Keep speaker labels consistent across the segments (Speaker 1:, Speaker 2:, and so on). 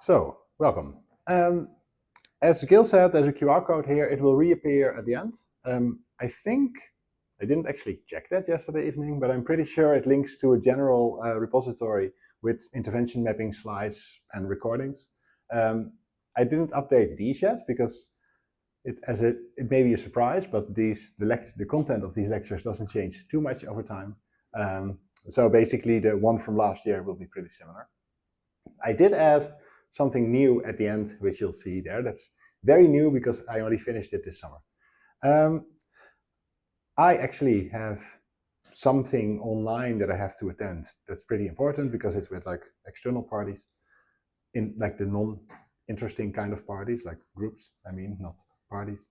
Speaker 1: So, welcome. As Gil said, there's a QR code here. It will reappear at the end. I think, I didn't actually check that yesterday evening, but I'm pretty sure it links to a general repository with intervention mapping slides and recordings. I didn't update these yet because it may be a surprise, but the content of these lectures doesn't change too much over time. So basically the one from last year will be pretty similar. I did add something new at the end, which you'll see there. That's very new because I only finished it this summer. I actually have something online that I have to attend that's pretty important because it's with like external parties, in like the non-interesting kind of parties, like groups, I mean, not parties.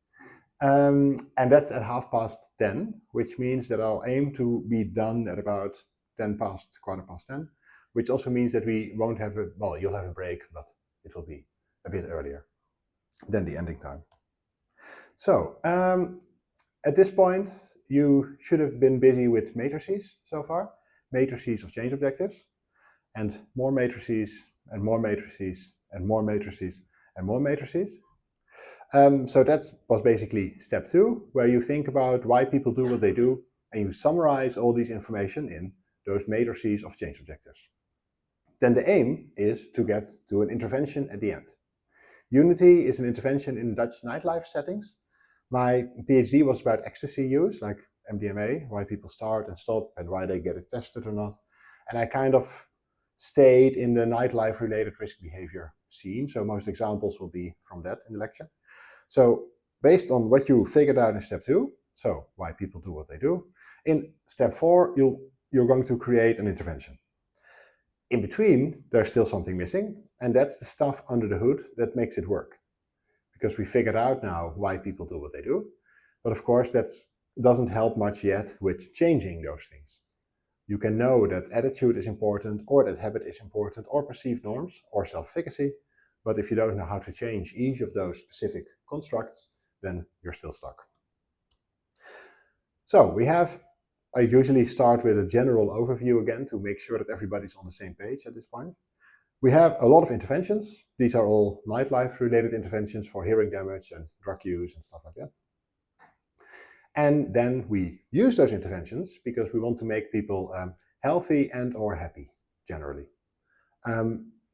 Speaker 1: And that's at 10:30, which means that I'll aim to be done at about 10:15, which also means that we won't have you'll have a break, but it will be a bit earlier than the ending time. So at this point, you should have been busy with matrices so far, matrices of change objectives, and more matrices, and more matrices, and more matrices, and more matrices. So that was basically step 2, where you think about why people do what they do, and you summarize all these information in those matrices of change objectives. Then the aim is to get to an intervention at the end. Unity is an intervention in Dutch nightlife settings. My PhD was about ecstasy use, like MDMA, why people start and stop and why they get it tested or not. And I kind of stayed in the nightlife related risk behavior scene. So most examples will be from that in the lecture. So based on what you figured out in step 2, so why people do what they do, in step 4, you're going to create an intervention. In between, there's still something missing, and that's the stuff under the hood that makes it work. Because we figured out now why people do what they do, but of course that doesn't help much yet with changing those things. You can know that attitude is important, or that habit is important, or perceived norms, or self-efficacy, but if you don't know how to change each of those specific constructs, then you're still stuck. So I usually start with a general overview again to make sure that everybody's on the same page at this point. We have a lot of interventions. These are all nightlife related interventions for hearing damage and drug use and stuff like that. And then we use those interventions because we want to make people healthy and or happy, generally.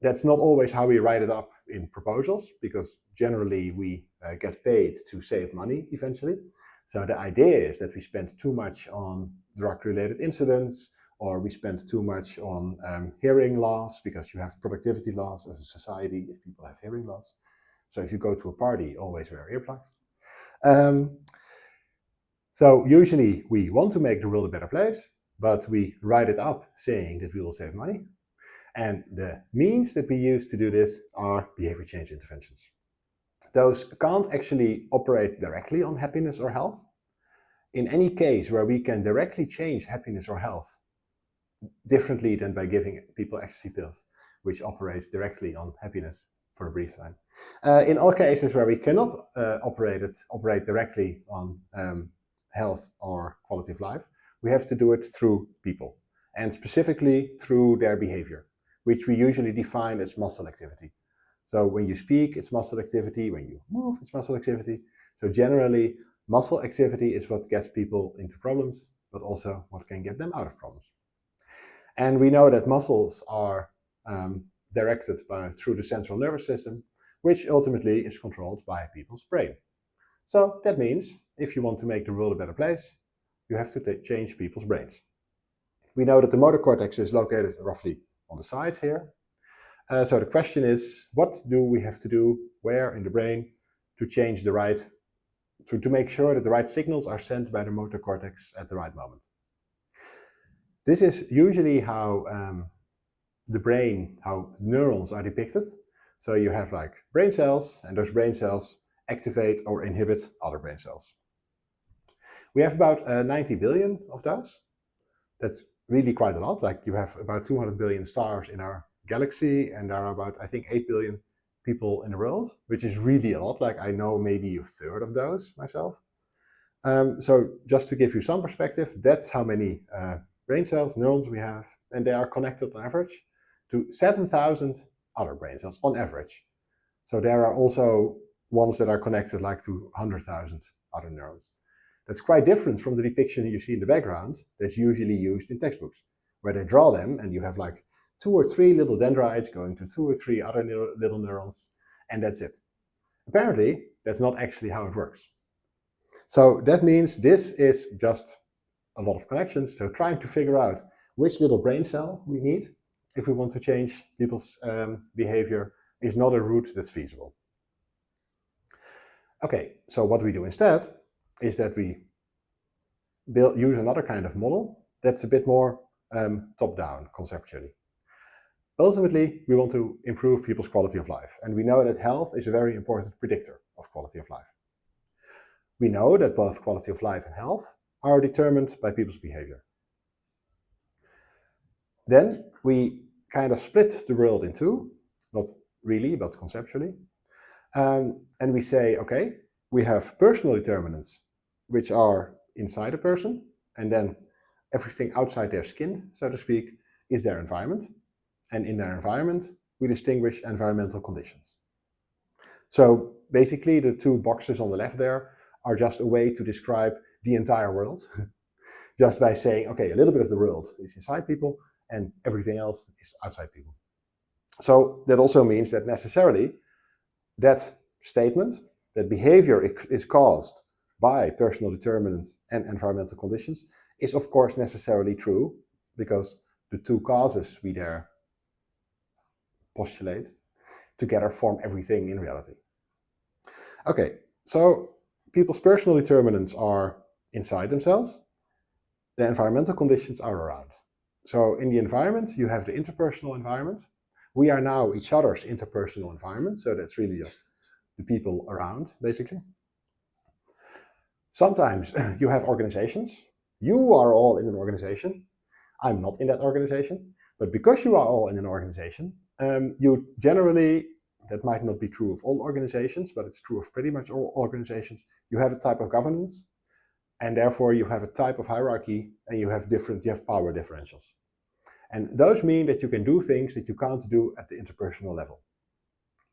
Speaker 1: That's not always how we write it up in proposals, because generally we get paid to save money eventually. So the idea is that we spend too much on drug-related incidents, or we spend too much on hearing loss, because you have productivity loss as a society if people have hearing loss. So if you go to a party, always wear earplugs. So usually we want to make the world a better place, but we write it up saying that we will save money. And the means that we use to do this are behavior change interventions. Those can't actually operate directly on happiness or health. In any case where we can directly change happiness or health differently than by giving people ecstasy pills, which operates directly on happiness for a brief time. In all cases where we cannot operate directly on health or quality of life, we have to do it through people, and specifically through their behavior, which we usually define as muscle activity. So when you speak, it's muscle activity. When you move, it's muscle activity. So generally, muscle activity is what gets people into problems, but also what can get them out of problems. And we know that muscles are directed through the central nervous system, which ultimately is controlled by people's brain. So that means if you want to make the world a better place, you have to change people's brains. We know that the motor cortex is located roughly on the sides here. So the question is, what do we have to do where in the brain to change to make sure that the right signals are sent by the motor cortex at the right moment? This is usually how how neurons are depicted. So you have like brain cells, and those brain cells activate or inhibit other brain cells. We have about 90 billion of those. That's really quite a lot. Like you have about 200 billion stars in our galaxy, and there are about, I think, 8 billion people in the world, which is really a lot. Like I know maybe a third of those myself. So just to give you some perspective, that's how many brain cells, neurons we have, and they are connected on average to 7,000 other brain cells on average. So there are also ones that are connected like to 100,000 other neurons. That's quite different from the depiction you see in the background that's usually used in textbooks, where they draw them and you have like 2 or 3 little dendrites going to 2 or 3 other little neurons, and that's it. Apparently, that's not actually how it works. So that means this is just a lot of connections. So trying to figure out which little brain cell we need if we want to change people's behavior is not a route that's feasible. Okay, so what we do instead is that we use another kind of model that's a bit more top-down conceptually. Ultimately, we want to improve people's quality of life, and we know that health is a very important predictor of quality of life. We know that both quality of life and health are determined by people's behavior. Then we kind of split the world in two, not really, but conceptually. And we say, okay, we have personal determinants, which are inside a person, and then everything outside their skin, so to speak, is their environment. And in their environment, we distinguish environmental conditions. So basically, the 2 boxes on the left there are just a way to describe the entire world, just by saying, okay, a little bit of the world is inside people, and everything else is outside people. So that also means that necessarily that statement, that behavior is caused by personal determinants and environmental conditions, is of course necessarily true, because the 2 causes we there postulate together form everything in reality. Okay, so people's personal determinants are inside themselves, the environmental conditions are around. So in the environment, you have the interpersonal environment. We are now each other's interpersonal environment, so that's really just the people around, basically. Sometimes you have organizations. You are all in an organization. I'm not in that organization, but because you are all in an organization, you generally, that might not be true of all organizations, but it's true of pretty much all organizations, you have a type of governance, and therefore you have a type of hierarchy, and you have power differentials. And those mean that you can do things that you can't do at the interpersonal level.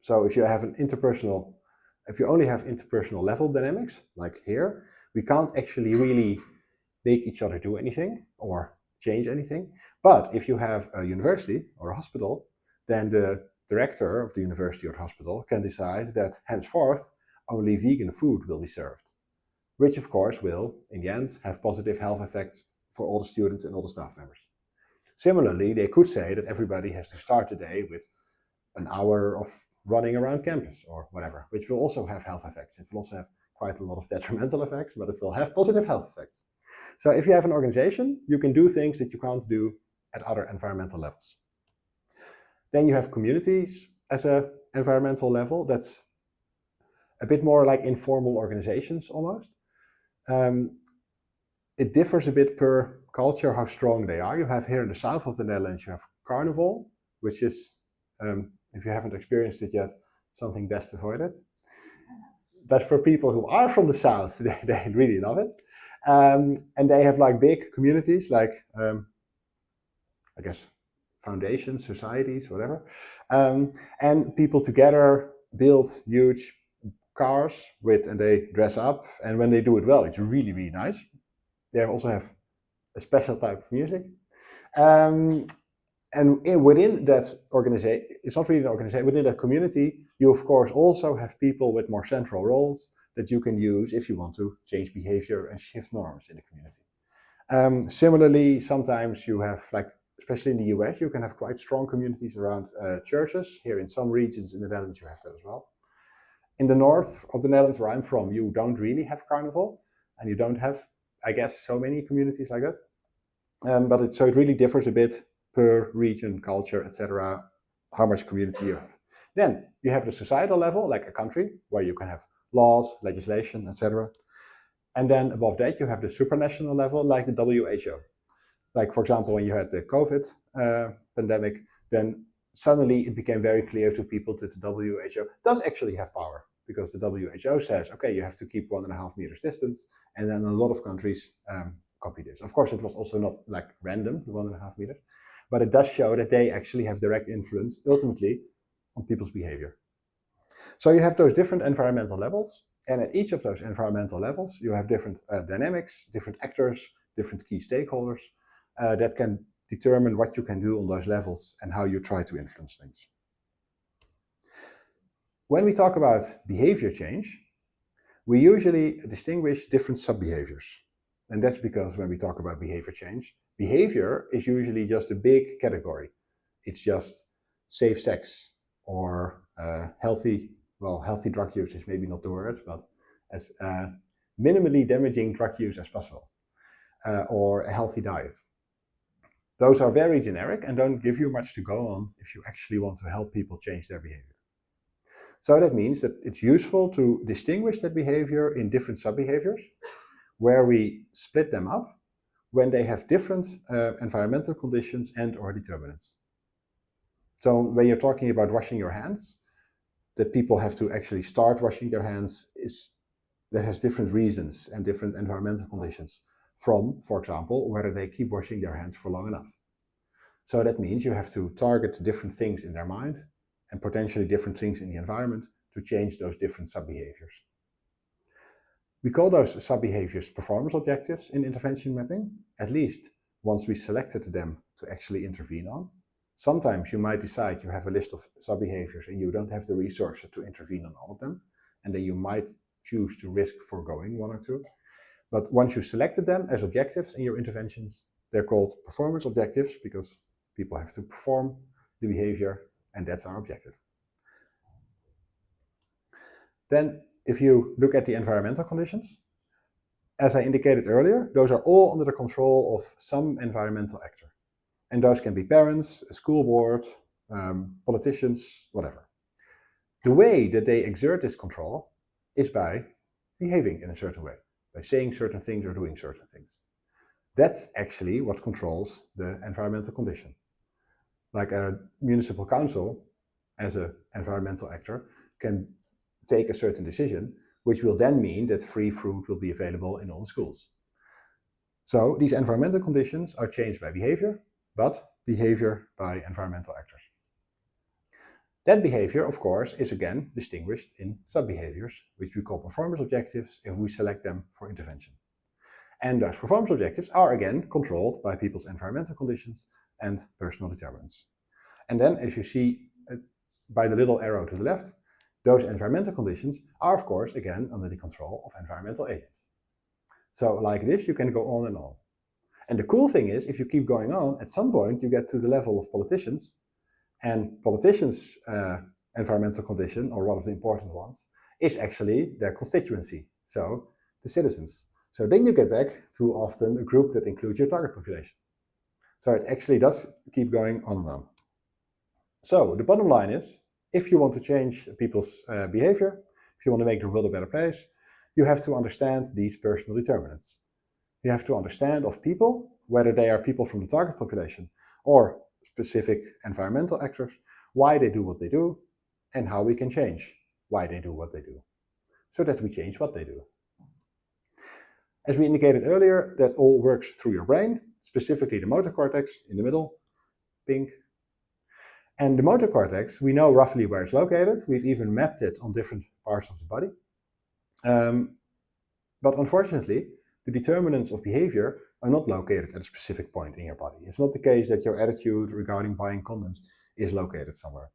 Speaker 1: So if you only have interpersonal level dynamics, like here, we can't actually really make each other do anything or change anything. But if you have a university or a hospital, then the director of the university or hospital can decide that henceforth only vegan food will be served, which of course will, in the end, have positive health effects for all the students and all the staff members. Similarly, they could say that everybody has to start the day with an hour of running around campus or whatever, which will also have health effects. It will also have quite a lot of detrimental effects, but it will have positive health effects. So if you have an organization, you can do things that you can't do at other environmental levels. Then you have communities as an environmental level. That's a bit more like informal organizations almost. It differs a bit per culture how strong they are. You have here in the south of the Netherlands, you have carnival, which is, if you haven't experienced it yet, something best avoided. But for people who are from the south, they really love it. And they have like big communities, like, I guess, foundations, societies, whatever. And people together build huge cars and they dress up. And when they do it well, it's really, really nice. They also have a special type of music. And within that organization, it's not really an organization, within that community, you of course also have people with more central roles that you can use if you want to change behavior and shift norms in the community. Similarly, sometimes you have, like, especially in the US, you can have quite strong communities around churches. Here in some regions in the Netherlands, you have that as well. In the north of the Netherlands, where I'm from, you don't really have carnival, and you don't have, I guess, so many communities like that. So it really differs a bit per region, culture, etc., how much community you have. Then you have the societal level, like a country, where you can have laws, legislation, etc. And then above that, you have the supranational level, like the WHO. Like, for example, when you had the COVID pandemic, then suddenly it became very clear to people that the WHO does actually have power, because the WHO says, okay, you have to keep 1.5 meters distance, and then a lot of countries copy this. Of course, it was also not like random, the 1.5 meters, but it does show that they actually have direct influence, ultimately, on people's behavior. So you have those different environmental levels, and at each of those environmental levels, you have different dynamics, different actors, different key stakeholders that can determine what you can do on those levels and how you try to influence things. When we talk about behavior change, we usually distinguish different sub-behaviors. And that's because when we talk about behavior change, behavior is usually just a big category. It's just safe sex or healthy drug use is maybe not the word, but as minimally damaging drug use as possible, or a healthy diet. Those are very generic and don't give you much to go on if you actually want to help people change their behavior. So that means that it's useful to distinguish that behavior in different sub-behaviors, where we split them up when they have different environmental conditions and or determinants. So when you're talking about washing your hands, that people have to actually start washing their hands that has different reasons and different environmental conditions from, for example, whether they keep washing their hands for long enough. So that means you have to target different things in their mind and potentially different things in the environment to change those different sub-behaviors. We call those sub-behaviors performance objectives in intervention mapping, at least once we selected them to actually intervene on. Sometimes you might decide you have a list of sub-behaviors and you don't have the resources to intervene on all of them, and then you might choose to risk foregoing one or two. But once you selected them as objectives in your interventions, they're called performance objectives because people have to perform the behavior, and that's our objective. Then, if you look at the environmental conditions, as I indicated earlier, those are all under the control of some environmental actor. And those can be parents, a school board, politicians, whatever. The way that they exert this control is by behaving in a certain way, by saying certain things or doing certain things. That's actually what controls the environmental condition. Like a municipal council, as an environmental actor, can take a certain decision, which will then mean that free fruit will be available in all the schools. So these environmental conditions are changed by behavior, but behavior by environmental actors. That behavior, of course, is again distinguished in sub-behaviors, which we call performance objectives if we select them for intervention. And those performance objectives are again controlled by people's environmental conditions and personal determinants. And then, as you see by the little arrow to the left, those environmental conditions are, of course, again under the control of environmental agents. So like this, you can go on and on. And the cool thing is, if you keep going on, at some point you get to the level of politicians, and politicians' environmental condition, or one of the important ones, is actually their constituency, so the citizens. So then you get back to often a group that includes your target population. So it actually does keep going on and on. So the bottom line is, if you want to change people's behavior, if you want to make the world a better place, you have to understand these personal determinants. You have to understand of people, whether they are people from the target population or specific environmental actors, why they do what they do, and how we can change why they do what they do, so that we change what they do. As we indicated earlier, that all works through your brain, specifically the motor cortex in the middle, pink. And the motor cortex, we know roughly where it's located. We've even mapped it on different parts of the body. But unfortunately, the determinants of behavior are not located at a specific point in your body. It's not the case that your attitude regarding buying condoms is located somewhere.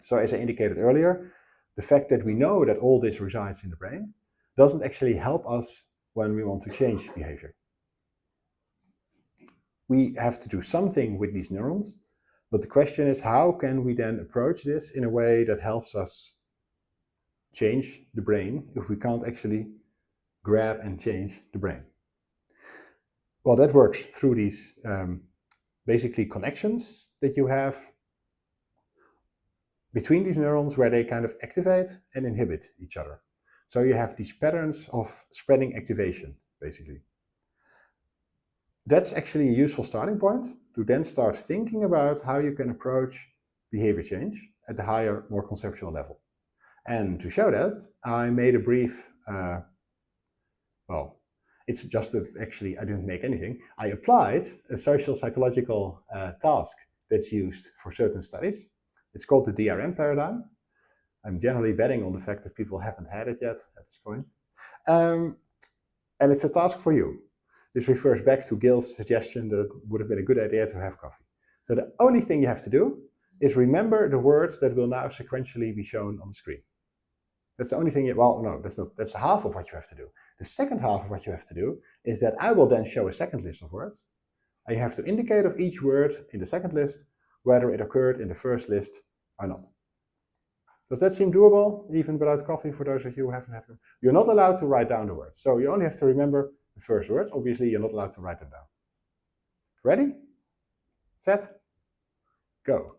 Speaker 1: So as I indicated earlier, the fact that we know that all this resides in the brain doesn't actually help us when we want to change behavior. We have to do something with these neurons, but the question is, how can we then approach this in a way that helps us change the brain if we can't actually grab and change the brain? Well, that works through these basically connections that you have between these neurons where they kind of activate and inhibit each other. So you have these patterns of spreading activation, basically. That's actually a useful starting point to then start thinking about how you can approach behavior change at the higher, more conceptual level. And to show that, I made a brief, it's just actually, I didn't make anything. I applied a social psychological task that's used for certain studies. It's called the DRM paradigm. I'm generally betting on the fact that people haven't had it yet at this point. And it's a task for you. This refers back to Gil's suggestion that it would have been a good idea to have coffee. So the only thing you have to do is remember the words that will now sequentially be shown on the screen. That's the only thing well, no, that's half of what you have to do. The second half of what you have to do is that I will then show a second list of words. And you have to indicate of each word in the second list whether it occurred in the first list or not. Does that seem doable, even without coffee, for those of you who haven't had it? You're not allowed to write down the words. So you only have to remember the first words. Obviously, you're not allowed to write them down. Ready? Set? Go.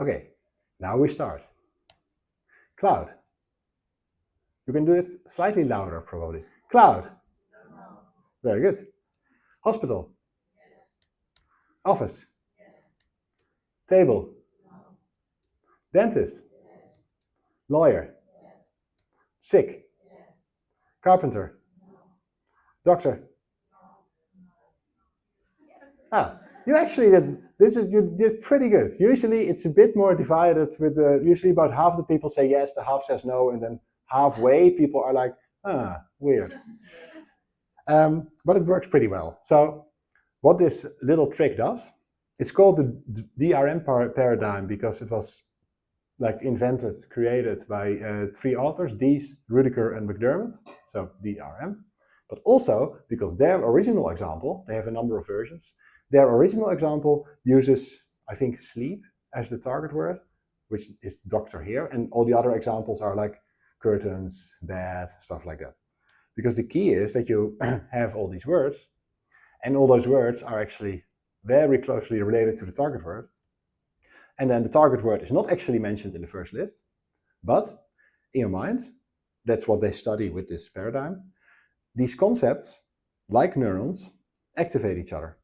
Speaker 1: Okay, now we start. Cloud. You can do it slightly louder, probably. Cloud. Very good. Hospital. Office. Table. Dentist. Lawyer. Sick. Carpenter. Doctor. You actually you did pretty good. Usually it's a bit more divided with usually about half the people say yes, the half says no, and then halfway people are like, weird. But it works pretty well. So what this little trick does, it's called the DRM paradigm because it was created by 3 authors, Dees, Rudiker, and McDermott, so DRM. But also because their original example, they have a number of versions, their original example uses, I think, sleep as the target word, which is doctor here, and all the other examples are like curtains, bed, stuff like that. Because the key is that you have all these words, and all those words are actually very closely related to the target word. And then the target word is not actually mentioned in the first list, but in your mind, that's what they study with this paradigm. These concepts, like neurons, activate each other.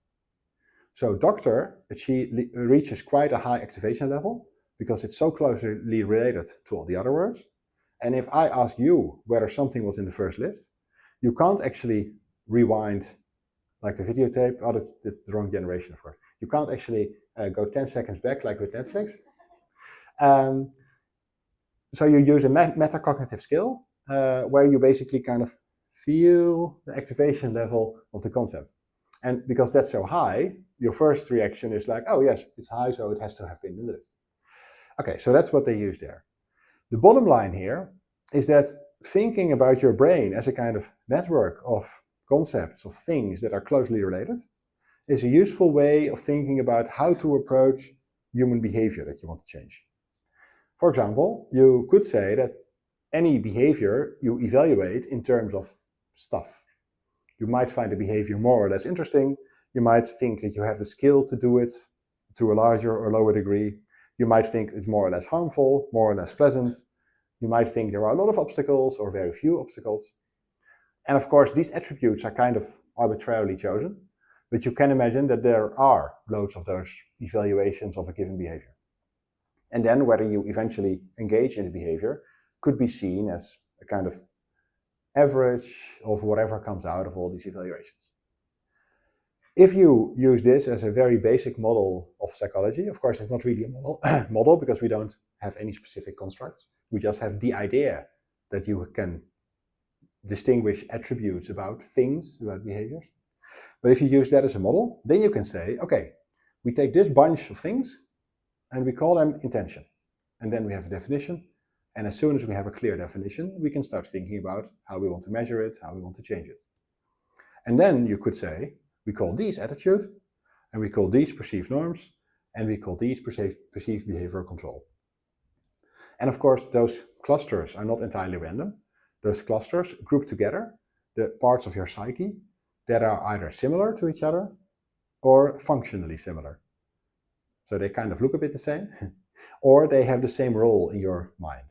Speaker 1: So doctor, she reaches quite a high activation level because it's so closely related to all the other words. And if I ask you whether something was in the first list, you can't actually rewind like a videotape. Oh, that's the wrong generation, of course. You can't actually go 10 seconds back like with Netflix. So you use a metacognitive skill where you basically kind of feel the activation level of the concept. And because that's so high, your first reaction is like, oh yes, it's high, so it has to have been in the list. Okay, so that's what they use there. The bottom line here is that thinking about your brain as a kind of network of concepts, of things that are closely related, is a useful way of thinking about how to approach human behavior that you want to change. For example, you could say that any behavior you evaluate in terms of stuff. You might find a behavior more or less interesting. You might think that you have the skill to do it to a larger or lower degree. You might think it's more or less harmful, more or less pleasant. You might think there are a lot of obstacles or very few obstacles. And of course, these attributes are kind of arbitrarily chosen, but you can imagine that there are loads of those evaluations of a given behavior. And then whether you eventually engage in the behavior could be seen as a kind of average of whatever comes out of all these evaluations. If you use this as a very basic model of psychology, of course it's not really a model because we don't have any specific constructs. We just have the idea that you can distinguish attributes about things, about behaviors. But if you use that as a model, then you can say, okay, we take this bunch of things and we call them intention. And then we have a definition. And as soon as we have a clear definition, we can start thinking about how we want to measure it, how we want to change it. And then you could say, we call these attitude, and we call these perceived norms, and we call these perceived behavioral control. And of course, those clusters are not entirely random. Those clusters group together the parts of your psyche that are either similar to each other or functionally similar. So they kind of look a bit the same, or they have the same role in your mind.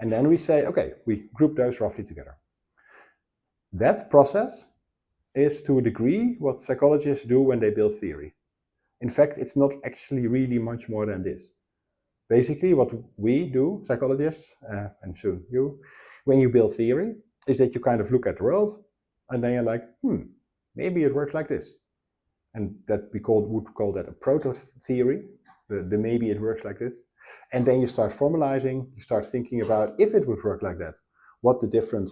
Speaker 1: And then we say, okay, we group those roughly together. That process is to a degree what psychologists do when they build theory. In fact, it's not actually really much more than this. Basically, what we do, psychologists, and soon you, when you build theory, is that you kind of look at the world, and then you're like, maybe it works like this. And that we would call that a proto-theory, the maybe it works like this. And then you start formalizing, you start thinking about if it would work like that, what the different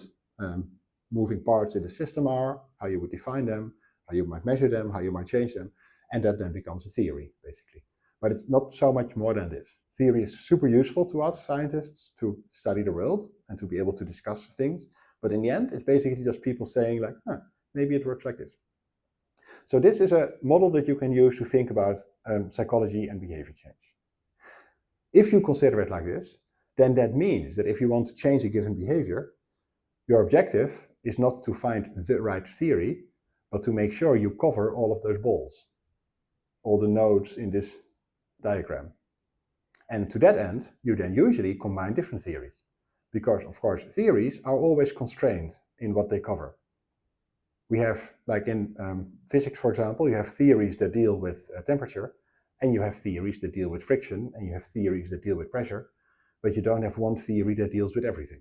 Speaker 1: moving parts in the system are, how you would define them, how you might measure them, how you might change them, and that then becomes a theory, basically. But it's not so much more than this. Theory is super useful to us scientists to study the world and to be able to discuss things, but in the end, it's basically just people saying like, maybe it works like this. So this is a model that you can use to think about psychology and behavior change. If you consider it like this, then that means that if you want to change a given behavior, your objective is not to find the right theory, but to make sure you cover all of those balls, all the nodes in this diagram. And to that end, you then usually combine different theories, because of course theories are always constrained in what they cover. We have, like in physics, for example, you have theories that deal with temperature, and you have theories that deal with friction, and you have theories that deal with pressure, but you don't have one theory that deals with everything.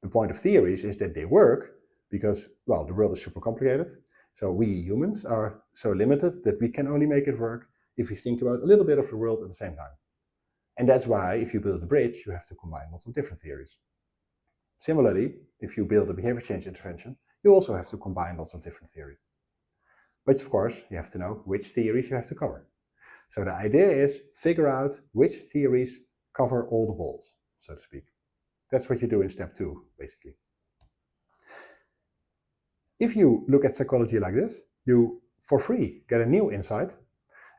Speaker 1: The point of theories is that they work because, well, the world is super complicated, so we humans are so limited that we can only make it work if we think about a little bit of the world at the same time. And that's why if you build a bridge, you have to combine lots of different theories. Similarly, if you build a behavior change intervention, you also have to combine lots of different theories. But of course, you have to know which theories you have to cover. So the idea is figure out which theories cover all the balls, so to speak. That's what you do in step 2, basically. If you look at psychology like this, you, for free, get a new insight,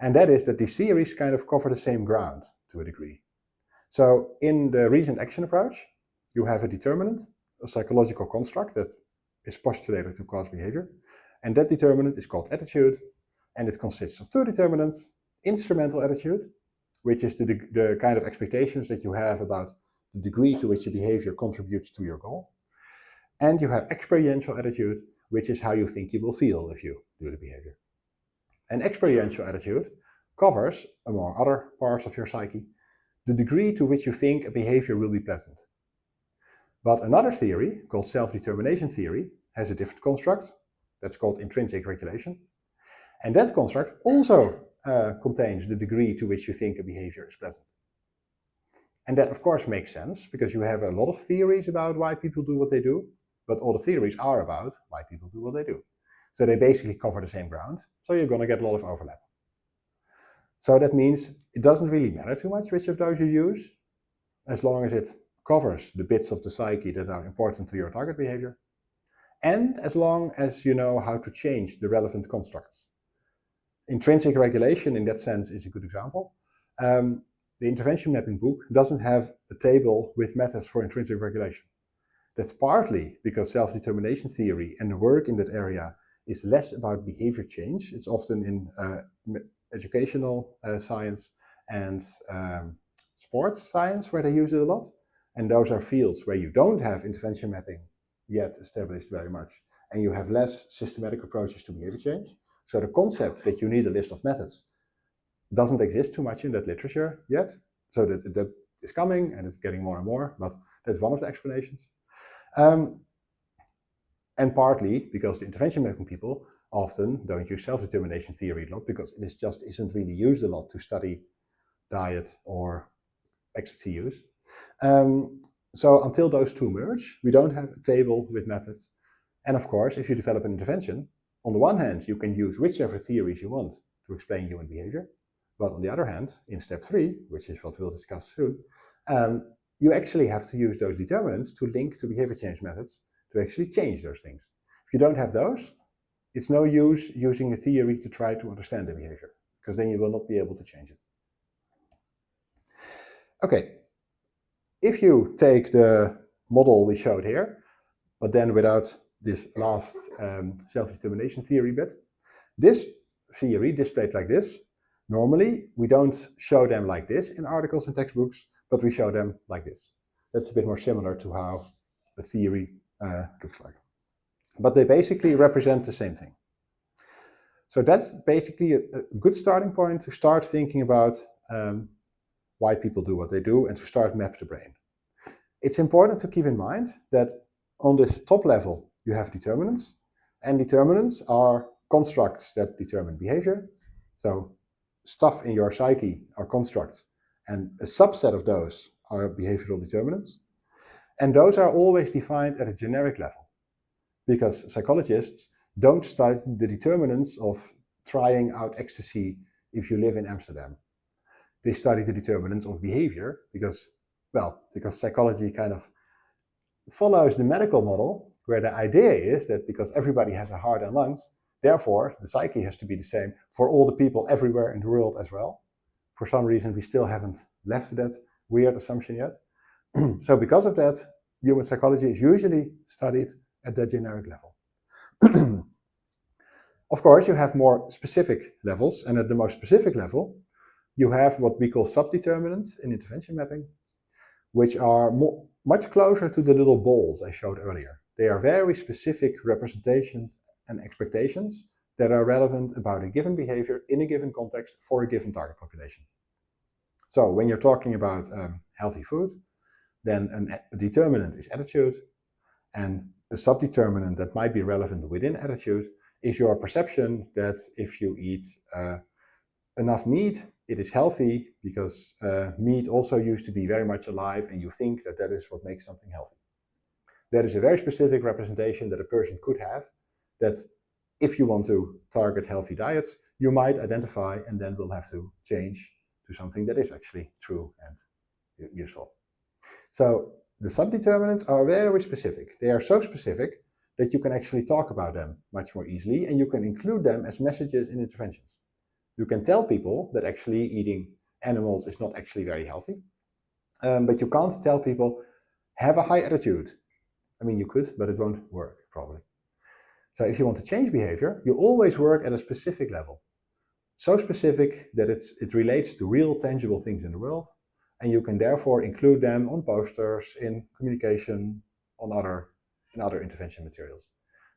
Speaker 1: and that is that these theories kind of cover the same ground to a degree. So in the reasoned action approach, you have a determinant, a psychological construct that is postulated to cause behavior, and that determinant is called attitude, and it consists of 2 determinants: instrumental attitude, which is the kind of expectations that you have about the degree to which a behavior contributes to your goal, and you have experiential attitude, which is how you think you will feel if you do the behavior. And experiential attitude covers, among other parts of your psyche, the degree to which you think a behavior will be pleasant. But another theory, called self-determination theory, has a different construct. That's called intrinsic regulation. And that construct also contains the degree to which you think a behavior is pleasant. And that of course makes sense, because you have a lot of theories about why people do what they do, but all the theories are about why people do what they do. So they basically cover the same ground, so you're going to get a lot of overlap. So that means it doesn't really matter too much which of those you use, as long as it covers the bits of the psyche that are important to your target behavior, and as long as you know how to change the relevant constructs. Intrinsic regulation, in that sense, is a good example. The intervention mapping book doesn't have a table with methods for intrinsic regulation. That's partly because self-determination theory and the work in that area is less about behavior change. It's often in educational science and sports science where they use it a lot. And those are fields where you don't have intervention mapping yet established very much, and you have less systematic approaches to behavior change. So the concept that you need a list of methods doesn't exist too much in that literature yet. So that is coming, and it's getting more and more, but that's one of the explanations. And partly because the intervention mapping people often don't use self-determination theory a lot, because it just isn't really used a lot to study diet or ecstasy use. So until those two merge, we don't have a table with methods. And of course, if you develop an intervention, on the one hand, you can use whichever theories you want to explain human behavior. But on the other hand, in step 3, which is what we'll discuss soon, you actually have to use those determinants to link to behavior change methods to actually change those things. If you don't have those, it's no use using a theory to try to understand the behavior, because then you will not be able to change it. Okay, if you take the model we showed here, but then without this last self-determination theory bit, this theory displayed like this. Normally, we don't show them like this in articles and textbooks, but we show them like this. That's a bit more similar to how the theory looks like. But they basically represent the same thing. So that's basically a good starting point to start thinking about why people do what they do and to start map the brain. It's important to keep in mind that on this top level you have determinants, and determinants are constructs that determine behavior. So stuff in your psyche are constructs, and a subset of those are behavioral determinants. And those are always defined at a generic level, because psychologists don't study the determinants of trying out ecstasy if you live in Amsterdam. They study the determinants of behavior because psychology kind of follows the medical model, where the idea is that because everybody has a heart and lungs, therefore the psyche has to be the same for all the people everywhere in the world as well. For some reason, we still haven't left that weird assumption yet. So because of that, human psychology is usually studied at that generic level. Of course, you have more specific levels, and at the most specific level, you have what we call subdeterminants in intervention mapping, which are much closer to the little balls I showed earlier. They are very specific representations and expectations that are relevant about a given behavior in a given context for a given target population. So when you're talking about healthy food, then a determinant is attitude, and a subdeterminant that might be relevant within attitude is your perception that if you eat enough meat, it is healthy, because meat also used to be very much alive, and you think that that is what makes something healthy. That is a very specific representation that a person could have, that if you want to target healthy diets, you might identify, and then will have to change to something that is actually true and useful. So the subdeterminants are very specific. They are so specific that you can actually talk about them much more easily, and you can include them as messages in interventions. You can tell people that actually eating animals is not actually very healthy, but you can't tell people, have a high attitude. I mean, you could, but it won't work, probably. So if you want to change behavior, you always work at a specific level. So specific that it relates to real, tangible things in the world, and you can therefore include them on posters, in communication, in other intervention materials.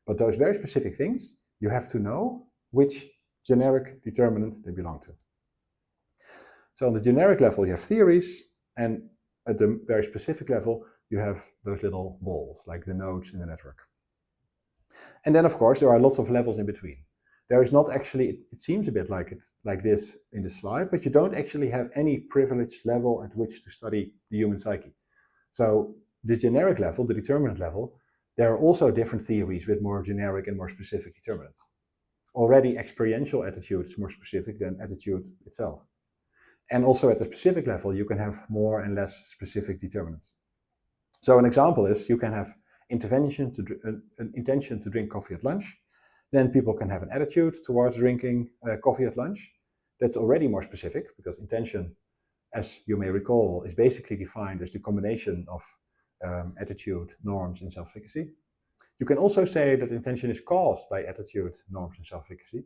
Speaker 1: But those very specific things, you have to know which generic determinant they belong to. So on the generic level, you have theories, and at the very specific level, you have those little balls, like the nodes in the network. And then, of course, there are lots of levels in between. There is not actually, it seems a bit like this in the slide, but you don't actually have any privileged level at which to study the human psyche. So the generic level, the determinant level, there are also different theories with more generic and more specific determinants. Already experiential attitude is more specific than attitude itself. And also at the specific level, you can have more and less specific determinants. So an example is you can have an intention to drink coffee at lunch. Then people can have an attitude towards drinking coffee at lunch. That's already more specific, because intention, as you may recall, is basically defined as the combination of attitude, norms, and self-efficacy. You can also say that intention is caused by attitude, norms, and self-efficacy,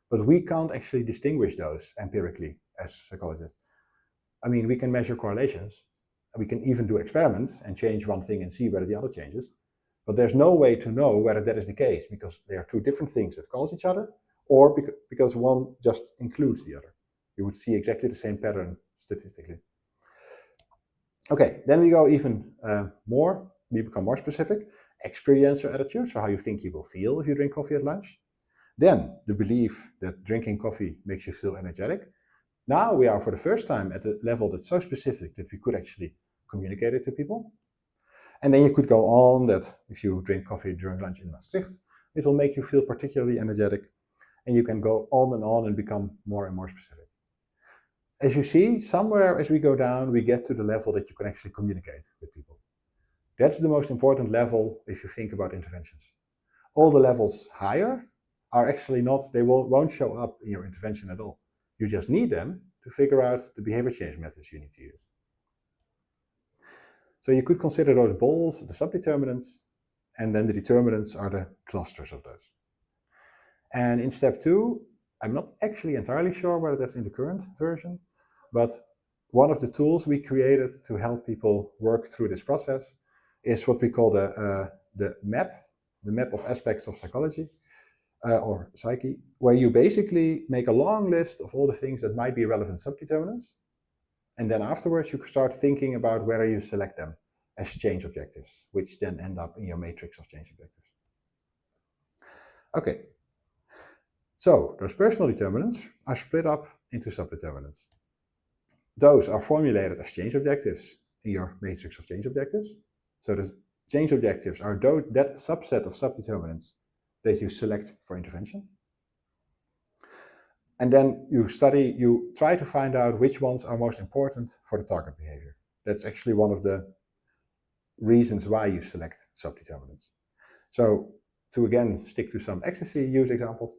Speaker 1: but we can't actually distinguish those empirically as psychologists. I mean, we can measure correlations, we can even do experiments and change one thing and see whether the other changes, but there's no way to know whether that is the case, because they are two different things that cause each other, or because one just includes the other. You would see exactly the same pattern statistically. Okay, then we go even more. We become more specific. Experiential attitude, so how you think you will feel if you drink coffee at lunch. Then the belief that drinking coffee makes you feel energetic. Now we are for the first time at a level that's so specific that we could actually communicate it to people. And then you could go on that if you drink coffee during lunch in Maastricht, it will make you feel particularly energetic. And you can go on and become more and more specific. As you see, somewhere as we go down, we get to the level that you can actually communicate with people. That's the most important level if you think about interventions. All the levels higher are actually not, they won't show up in your intervention at all. You just need them to figure out the behavior change methods you need to use. So you could consider those balls the subdeterminants, and then the determinants are the clusters of those. And in step 2, I'm not actually entirely sure whether that's in the current version, but one of the tools we created to help people work through this process is what we call the map of aspects of psychology, or psyche, where you basically make a long list of all the things that might be relevant subdeterminants, and then afterwards you start thinking about whether you select them as change objectives, which then end up in your matrix of change objectives. Okay, so those personal determinants are split up into subdeterminants. Those are formulated as change objectives in your matrix of change objectives. So the change objectives are that subset of subdeterminants that you select for intervention. And then you try to find out which ones are most important for the target behavior. That's actually one of the reasons why you select subdeterminants. So to again stick to some ecstasy use examples,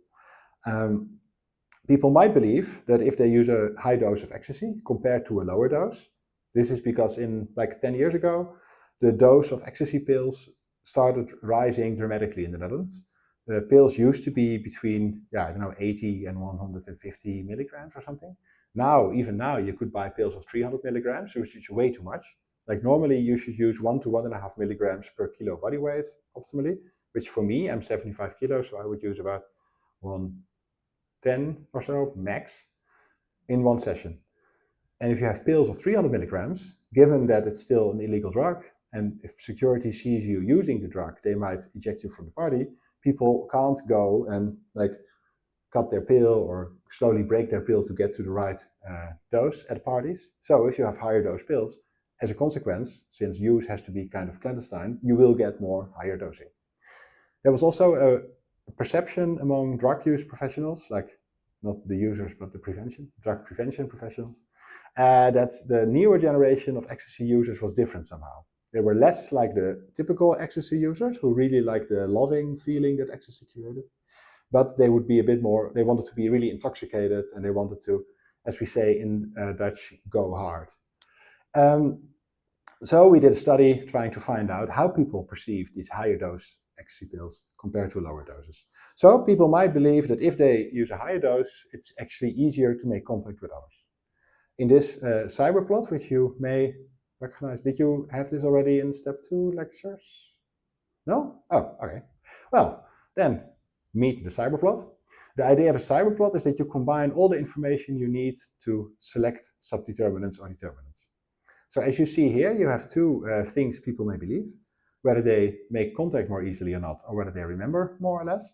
Speaker 1: people might believe that if they use a high dose of ecstasy compared to a lower dose, this is because in like 10 years ago, the dose of ecstasy pills started rising dramatically in the Netherlands. The pills used to be between 80 and 150 milligrams or something. Even now, you could buy pills of 300 milligrams, which is way too much. Like normally you should use 1 to 1.5 milligrams per kilo body weight optimally, which for me, I'm 75 kilos, so I would use about 110 or so max in one session. And if you have pills of 300 milligrams, given that it's still an illegal drug, and if security sees you using the drug, they might eject you from the party. People can't go and like cut their pill or slowly break their pill to get to the right dose at parties. So if you have higher dose pills, as a consequence, since use has to be kind of clandestine, you will get more higher dosing. There was also a perception among drug use professionals, like not the users, but the drug prevention professionals, that the newer generation of ecstasy users was different somehow. They were less like the typical ecstasy users who really like the loving feeling that ecstasy created, but they would be a bit more, they wanted to be really intoxicated and they wanted to, as we say in Dutch, go hard. So we did a study trying to find out how people perceive these higher dose ecstasy pills compared to lower doses. So people might believe that if they use a higher dose, it's actually easier to make contact with others. In this cyber plot, which you may recognize, did you have this already in step 2 lectures? No? Oh, okay. Well, then meet the cyber plot. The idea of a cyber plot is that you combine all the information you need to select subdeterminants or determinants. So as you see here, you have two things people may believe, whether they make contact more easily or not, or whether they remember more or less.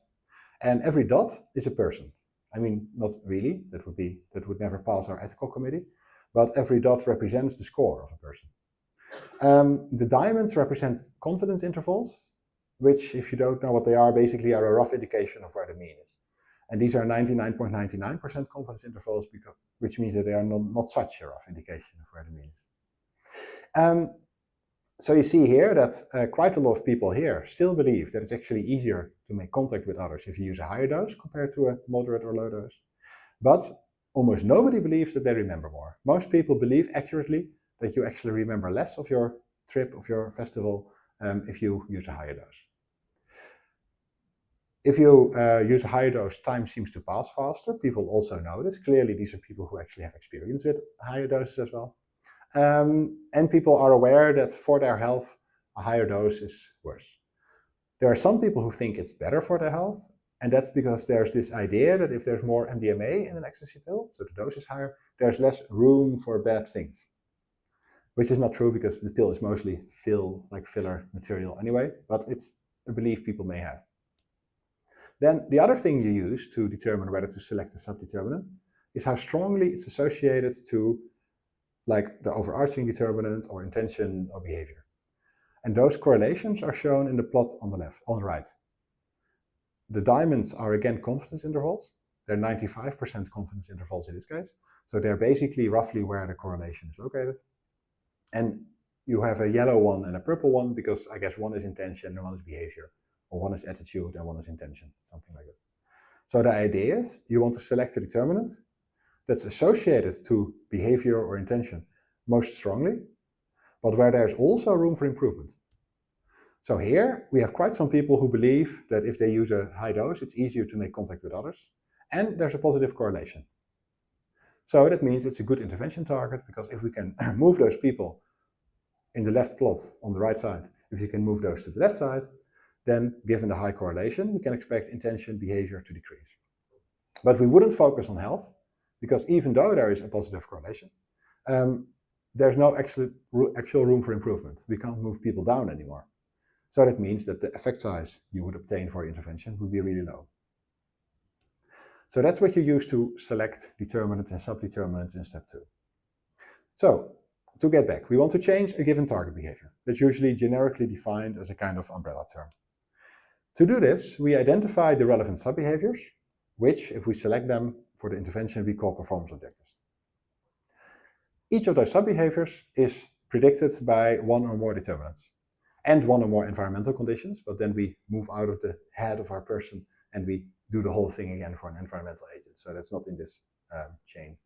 Speaker 1: And every dot is a person. I mean, not really, that would never pass our ethical committee, but every dot represents the score of a person. The diamonds represent confidence intervals, which, if you don't know what they are, basically are a rough indication of where the mean is. And these are 99.99% confidence intervals, which means that they are not such a rough indication of where the mean is. So you see here that quite a lot of people here still believe that it's actually easier to make contact with others if you use a higher dose compared to a moderate or low dose. But almost nobody believes that they remember more. Most people believe accurately that you actually remember less of your trip, of your festival, if you use a higher dose. If you use a higher dose, time seems to pass faster. People also know this. Clearly, these are people who actually have experience with higher doses as well. And people are aware that for their health, a higher dose is worse. There are some people who think it's better for their health, and that's because there's this idea that if there's more MDMA in an ecstasy pill, so the dose is higher, there's less room for bad things. Which is not true because the pill is mostly filler material anyway, but it's a belief people may have. Then the other thing you use to determine whether to select a subdeterminant is how strongly it's associated to like the overarching determinant or intention or behavior. And those correlations are shown in the plot on the right. The diamonds are again confidence intervals. They're 95% confidence intervals in this case. So they're basically roughly where the correlation is located. And you have a yellow one and a purple one because I guess one is intention and one is behavior, or one is attitude and one is intention, something like that. So the idea is you want to select a determinant that's associated to behavior or intention most strongly, but where there's also room for improvement. So here we have quite some people who believe that if they use a high dose, it's easier to make contact with others, and there's a positive correlation. So that means it's a good intervention target, because if we can move those people in the left plot on the right side, if you can move those to the left side, then given the high correlation, we can expect intention behavior to decrease. But we wouldn't focus on health, because even though there is a positive correlation, there's no actual room for improvement. We can't move people down anymore. So that means that the effect size you would obtain for intervention would be really low. So that's what you use to select determinants and subdeterminants in step 2. So to get back, we want to change a given target behavior. That's usually generically defined as a kind of umbrella term. To do this, we identify the relevant subbehaviors, which, if we select them for the intervention, we call performance objectives. Each of those subbehaviors is predicted by one or more determinants and one or more environmental conditions, but then we move out of the head of our person and we do the whole thing again for an environmental agent. So that's not in this chain.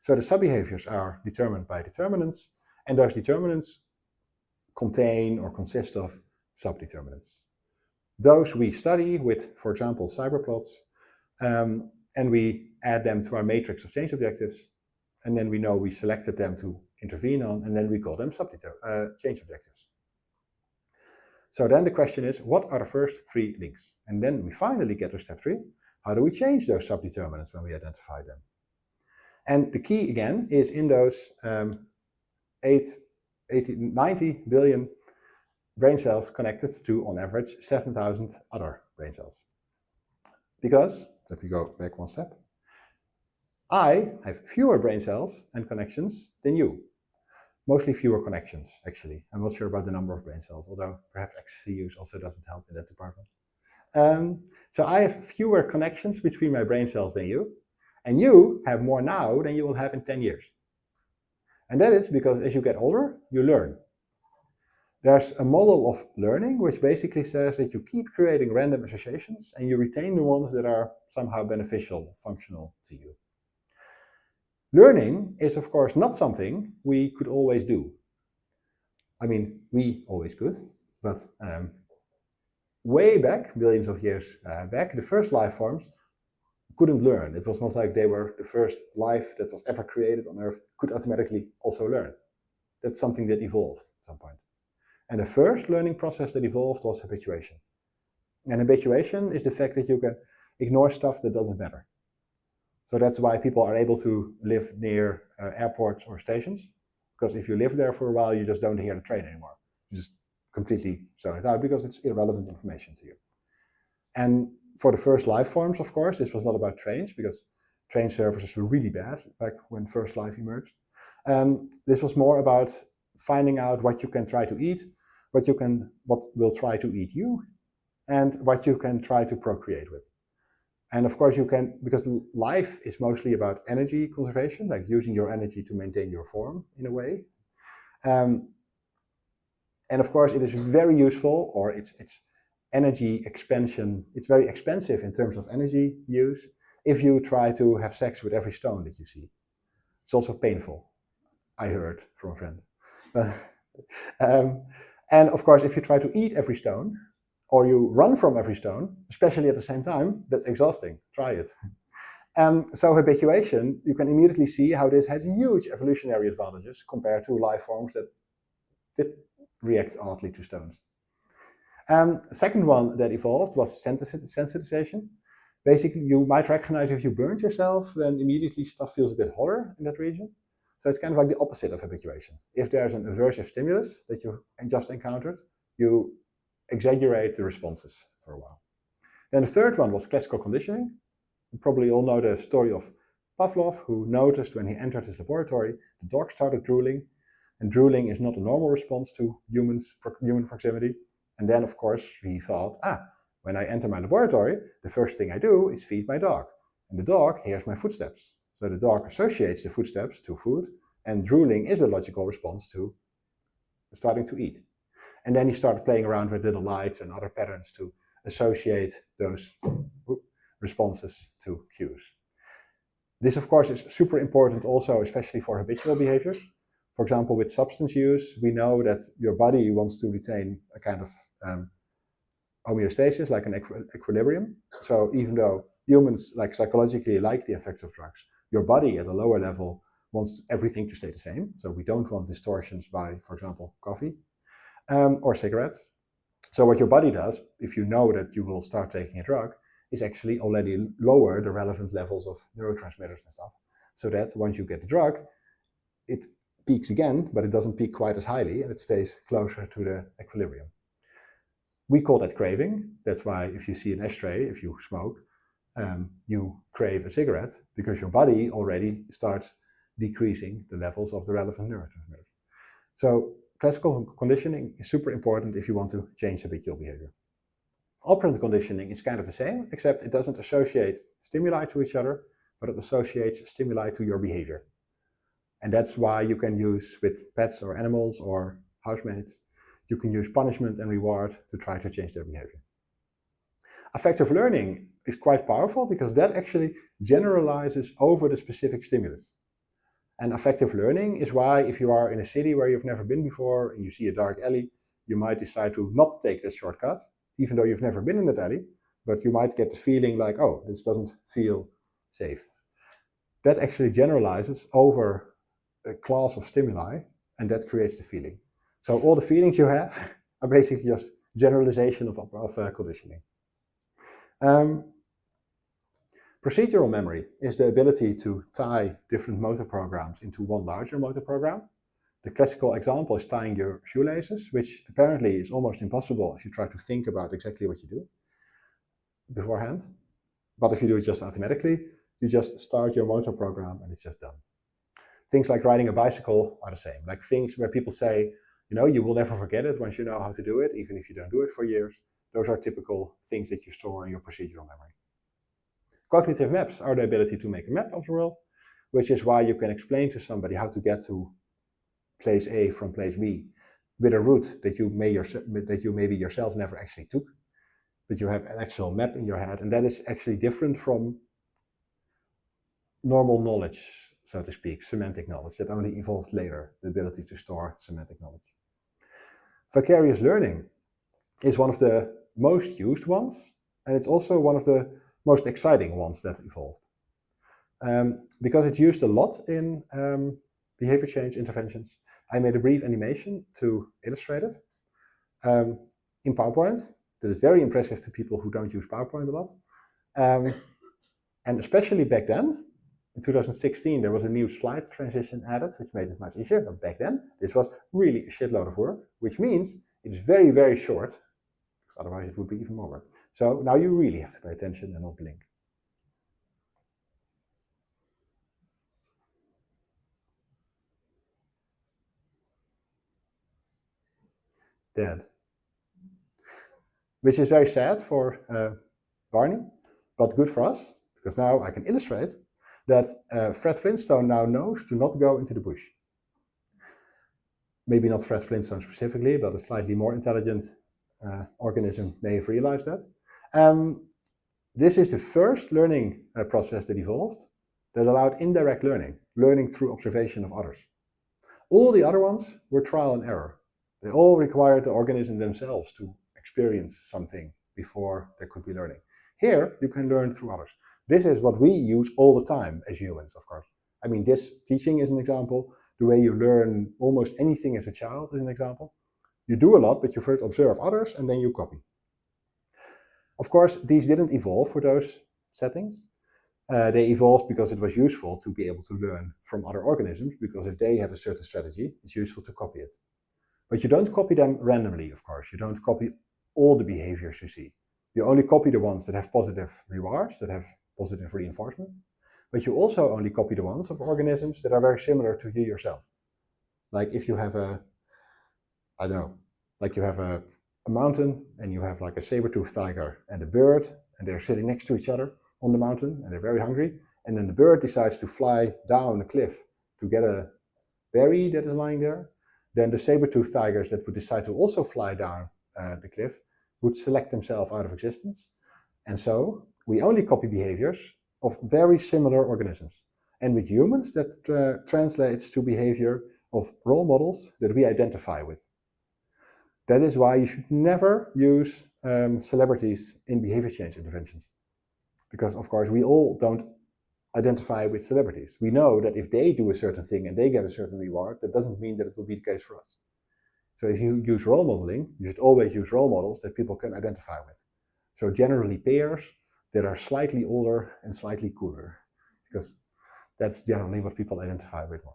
Speaker 1: So the subbehaviors are determined by determinants, and those determinants contain or consist of subdeterminants. Those we study with, for example, cyberplots, and we add them to our matrix of change objectives, and then we know we selected them to intervene on, and then we call them change objectives. So then the question is, what are the first 3 links? And then we finally get to step 3. How do we change those subdeterminants when we identify them? And the key, again, is in those 90 billion brain cells connected to, on average, 7,000 other brain cells. Because, let me go back one step, I have fewer brain cells and connections than you. Mostly fewer connections, actually. I'm not sure about the number of brain cells, although perhaps XCUs also doesn't help in that department. So I have fewer connections between my brain cells than you, and you have more now than you will have in 10 years. And that is because as you get older, you learn. There's a model of learning which basically says that you keep creating random associations and you retain the ones that are somehow beneficial, functional to you. Learning is, of course, not something we could always do. I mean, we always could, but way back, billions of years back, the first life forms couldn't learn. It was not like they were the first life that was ever created on Earth could automatically also learn. That's something that evolved at some point. And the first learning process that evolved was habituation. And habituation is the fact that you can ignore stuff that doesn't matter. So that's why people are able to live near airports or stations, because if you live there for a while, you just don't hear the train anymore. You just completely zone it out because it's irrelevant information to you. And for the first life forms, of course, this was not about trains, because train services were really bad back when first life emerged. This was more about finding out what you can try to eat, what will try to eat you, and what you can try to procreate with. And of course you can, because life is mostly about energy conservation, like using your energy to maintain your form in a way. And of course it is very useful, or it's energy expansion, it's very expensive in terms of energy use if you try to have sex with every stone that you see. It's also painful, I heard from a friend. And of course, if you try to eat every stone, or you run from every stone, especially at the same time, that's exhausting. Try it. So habituation, you can immediately see how this has huge evolutionary advantages compared to life forms that did react oddly to stones. Second one that evolved was sensitization. Basically, you might recognize if you burned yourself, then immediately stuff feels a bit hotter in that region. So it's kind of like the opposite of habituation. If there's an aversive stimulus that you just encountered, you exaggerate the responses for a while. Then the third one was classical conditioning. You probably all know the story of Pavlov, who noticed when he entered his laboratory, the dog started drooling, and drooling is not a normal response to human proximity. And then, of course, he thought, when I enter my laboratory, the first thing I do is feed my dog. And the dog hears my footsteps. So the dog associates the footsteps to food, and drooling is a logical response to starting to eat. And then he started playing around with little lights and other patterns to associate those responses to cues. This, of course, is super important also, especially for habitual behaviors. For example, with substance use, we know that your body wants to retain a kind of homeostasis, like an equilibrium. So even though humans psychologically like the effects of drugs, Your body at a lower level wants everything to stay the same. So we don't want distortions by, for example, coffee or cigarettes. So what your body does, if you know that you will start taking a drug, is actually already lower the relevant levels of neurotransmitters and stuff. So that once you get the drug, it peaks again, but it doesn't peak quite as highly and it stays closer to the equilibrium. We call that craving. That's why if you see an ashtray, if you smoke, you crave a cigarette because your body already starts decreasing the levels of the relevant neurotransmitters. So classical conditioning is super important if you want to change habitual behavior. Operant conditioning is kind of the same, except it doesn't associate stimuli to each other, but it associates stimuli to your behavior. And that's why you can use with pets or animals or housemates, you can use punishment and reward to try to change their behavior. Affective learning is quite powerful because that actually generalizes over the specific stimulus. And affective learning is why if you are in a city where you've never been before and you see a dark alley, you might decide to not take this shortcut, even though you've never been in that alley, but you might get the feeling like, oh, this doesn't feel safe. That actually generalizes over a class of stimuli, and that creates the feeling. So all the feelings you have are basically just generalization of conditioning. Procedural memory is the ability to tie different motor programs into one larger motor program. The classical example is tying your shoelaces, which apparently is almost impossible if you try to think about exactly what you do beforehand. But if you do it just automatically, you just start your motor program and it's just done. Things like riding a bicycle are the same, like things where people say, you know, you will never forget it once you know how to do it, even if you don't do it for years. Those are typical things that you store in your procedural memory. Cognitive maps are the ability to make a map of the world, which is why you can explain to somebody how to get to place A from place B with a route that you maybe yourself never actually took, but you have an actual map in your head, and that is actually different from normal knowledge, so to speak, semantic knowledge that only evolved later, the ability to store semantic knowledge. Vicarious learning is one of the most used ones, and it's also one of the most exciting ones that evolved. Because it's used a lot in behavior change interventions, I made a brief animation to illustrate it in PowerPoint. That is very impressive to people who don't use PowerPoint a lot. And especially back then, in 2016, there was a new slide transition added, which made it much easier. But back then, this was really a shitload of work, which means it's very, very short, because otherwise it would be even more work. So now you really have to pay attention and not blink. Dead. Which is very sad for Barney, but good for us, because now I can illustrate that Fred Flintstone now knows to not go into the bush. Maybe not Fred Flintstone specifically, but a slightly more intelligent organism may have realized that. This is the first learning process that evolved that allowed indirect learning, learning through observation of others. All the other ones were trial and error. They all required the organism themselves to experience something before there could be learning. Here, you can learn through others. This is what we use all the time as humans, of course. I mean, this teaching is an example. The way you learn almost anything as a child is an example. You do a lot, but you first observe others and then you copy. Of course, these didn't evolve for those settings. They evolved because it was useful to be able to learn from other organisms, because if they have a certain strategy, it's useful to copy it. But you don't copy them randomly, of course. You don't copy all the behaviors you see. You only copy the ones that have positive rewards, that have positive reinforcement. But you also only copy the ones of organisms that are very similar to you yourself. Like if you have you have a mountain and you have like a saber-toothed tiger and a bird, and they're sitting next to each other on the mountain and they're very hungry. And then the bird decides to fly down a cliff to get a berry that is lying there. Then the saber-toothed tigers that would decide to also fly down the cliff would select themselves out of existence. And so we only copy behaviors of very similar organisms. And with humans, that translates to behavior of role models that we identify with. That is why you should never use celebrities in behavior change interventions. Because of course we all don't identify with celebrities. We know that if they do a certain thing and they get a certain reward, that doesn't mean that it will be the case for us. So if you use role modeling, you should always use role models that people can identify with. So generally peers that are slightly older and slightly cooler, because that's generally what people identify with more.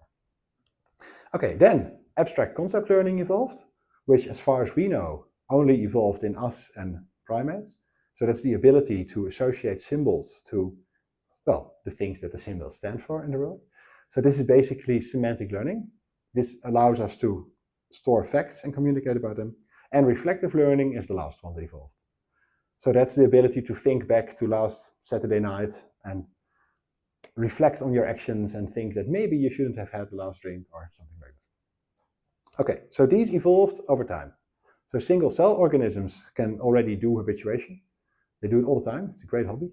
Speaker 1: Okay, then abstract concept learning evolved, which as far as we know, only evolved in us and primates. So that's the ability to associate symbols to, well, the things that the symbols stand for in the world. So this is basically semantic learning. This allows us to store facts and communicate about them. And reflective learning is the last one that evolved. So that's the ability to think back to last Saturday night and reflect on your actions and think that maybe you shouldn't have had the last drink or something like that. Okay, so these evolved over time. So single cell organisms can already do habituation. They do it all the time. It's a great hobby.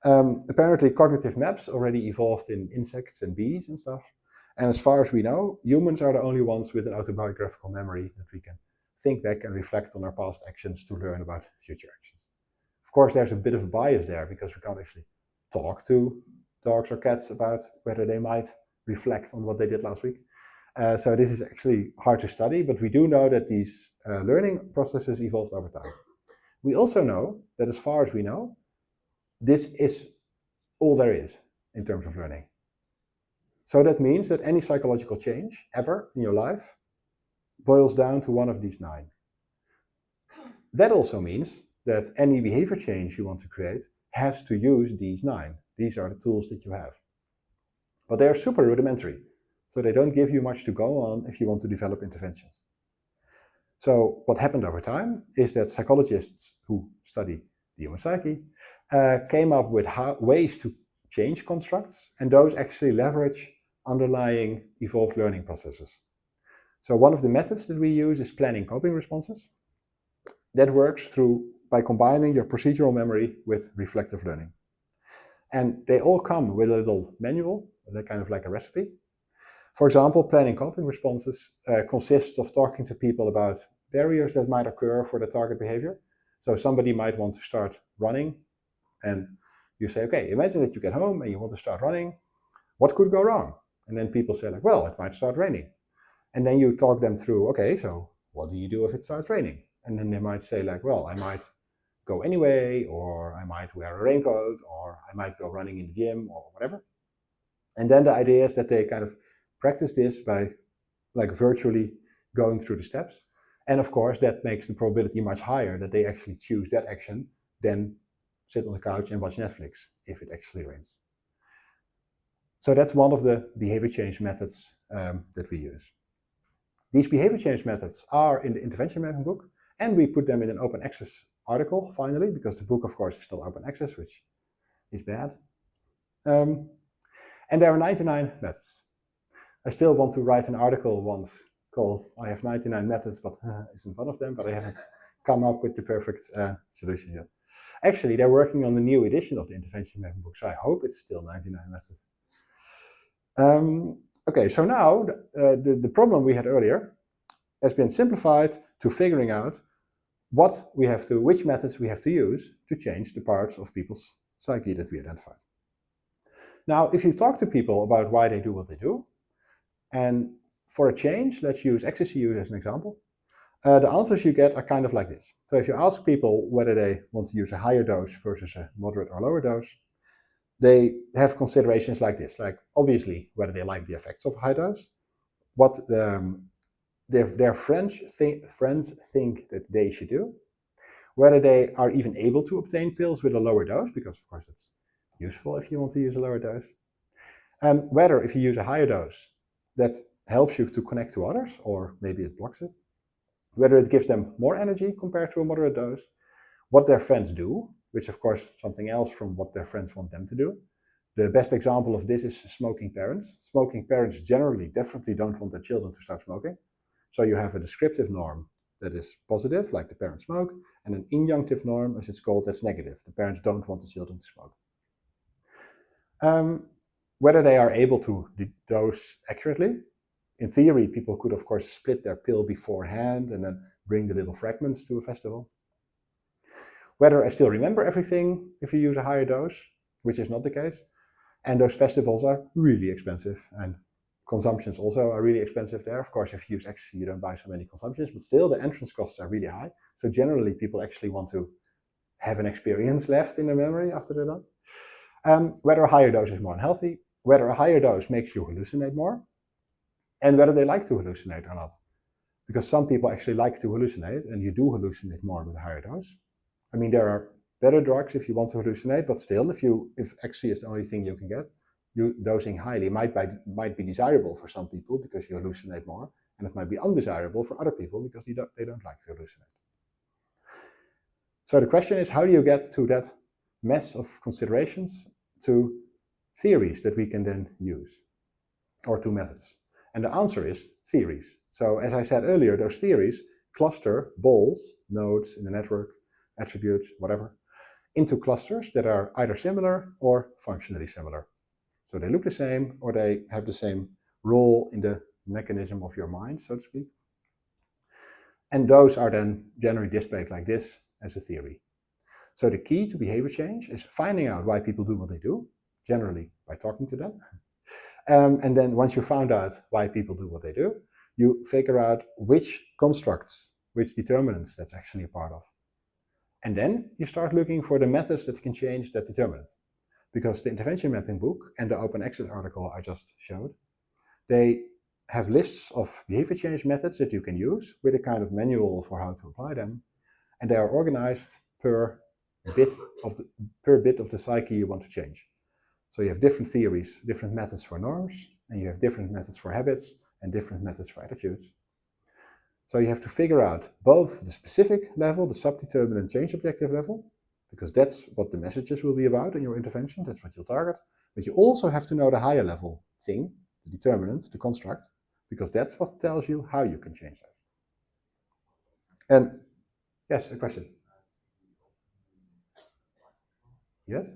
Speaker 1: Apparently cognitive maps already evolved in insects and bees and stuff. And as far as we know, humans are the only ones with an autobiographical memory that we can think back and reflect on our past actions to learn about future actions. Of course, there's a bit of a bias there because we can't actually talk to dogs or cats about whether they might reflect on what they did last week. So this is actually hard to study, but we do know that these learning processes evolved over time. We also know that as far as we know, this is all there is in terms of learning. So that means that any psychological change ever in your life boils down to one of these 9. That also means that any behavior change you want to create has to use these 9. These are the tools that you have. But they are super rudimentary, so they don't give you much to go on if you want to develop interventions. So what happened over time is that psychologists who study the human psyche came up with ways to change constructs, and those actually leverage underlying evolved learning processes. So one of the methods that we use is planning coping responses. That works by combining your procedural memory with reflective learning. And they all come with a little manual, kind of like a recipe. For example, planning coping responses consists of talking to people about barriers that might occur for the target behavior. So somebody might want to start running, and you say, okay, imagine that you get home and you want to start running. What could go wrong? And then people say like, well, it might start raining. And then you talk them through, okay, so what do you do if it starts raining? And then they might say like, well, I might go anyway, or I might wear a raincoat, or I might go running in the gym or whatever. And then the idea is that they kind of practice this by like virtually going through the steps. And of course, that makes the probability much higher that they actually choose that action than sit on the couch and watch Netflix if it actually rains. So that's one of the behavior change methods that we use. These behavior change methods are in the intervention mapping book, and we put them in an open access article finally, because the book, of course, is still open access, which is bad. And there are 99 methods. I still want to write an article once called I have 99 methods, but isn't one of them, but I haven't come up with the perfect solution yet. Actually, they're working on the new edition of the intervention mapping book, so I hope it's still 99 methods. Okay, so now the problem we had earlier has been simplified to figuring out which methods we have to use to change the parts of people's psyche that we identified. Now, if you talk to people about why they do what they do, and for a change, let's use ecstasy use as an example, the answers you get are kind of like this. So if you ask people whether they want to use a higher dose versus a moderate or lower dose, they have considerations like this, like obviously whether they like the effects of a high dose, what their friends think that they should do, whether they are even able to obtain pills with a lower dose, because of course it's useful if you want to use a lower dose, and whether if you use a higher dose that helps you to connect to others, or maybe it blocks it, whether it gives them more energy compared to a moderate dose, what their friends do, which of course something else from what their friends want them to do. The best example of this is smoking parents. Smoking parents generally definitely don't want their children to start smoking. So you have a descriptive norm that is positive, like the parents smoke, and an injunctive norm, as it's called, that's negative. The parents don't want the children to smoke. Whether they are able to dose accurately. In theory, people could, of course, split their pill beforehand and then bring the little fragments to a festival. Whether I still remember everything if you use a higher dose, which is not the case. And those festivals are really expensive, and consumptions also are really expensive there. Of course, if you use ecstasy, you don't buy so many consumptions, but still the entrance costs are really high. So generally, people actually want to have an experience left in their memory after they're done. Whether a higher dose is more unhealthy, whether a higher dose makes you hallucinate more, and whether they like to hallucinate or not. Because some people actually like to hallucinate, and you do hallucinate more with a higher dose. I mean, there are better drugs if you want to hallucinate, but still, if ecstasy is the only thing you can get, dosing highly might be desirable for some people because you hallucinate more, and it might be undesirable for other people because they don't like to hallucinate. So the question is, how do you get to that mess of considerations to theories that we can then use, or to methods? And the answer is theories. So as I said earlier, those theories cluster balls, nodes in the network, attributes, whatever, into clusters that are either similar or functionally similar. So they look the same, or they have the same role in the mechanism of your mind, so to speak. And those are then generally displayed like this as a theory. So the key to behavior change is finding out why people do what they do, generally by talking to them. And then once you found out why people do what they do, you figure out which constructs, which determinants that's actually a part of. And then you start looking for the methods that can change that determinant. Because the intervention mapping book and the open access article I just showed, they have lists of behavior change methods that you can use with a kind of manual for how to apply them. And they are organized per bit of the psyche you want to change. So you have different theories, different methods for norms, and you have different methods for habits and different methods for attitudes. So you have to figure out both the specific level, the subdeterminant change objective level, because that's what the messages will be about in your intervention, that's what you'll target. But you also have to know the higher level thing, the determinant, the construct, because that's what tells you how you can change that. And yes, a question. Yes?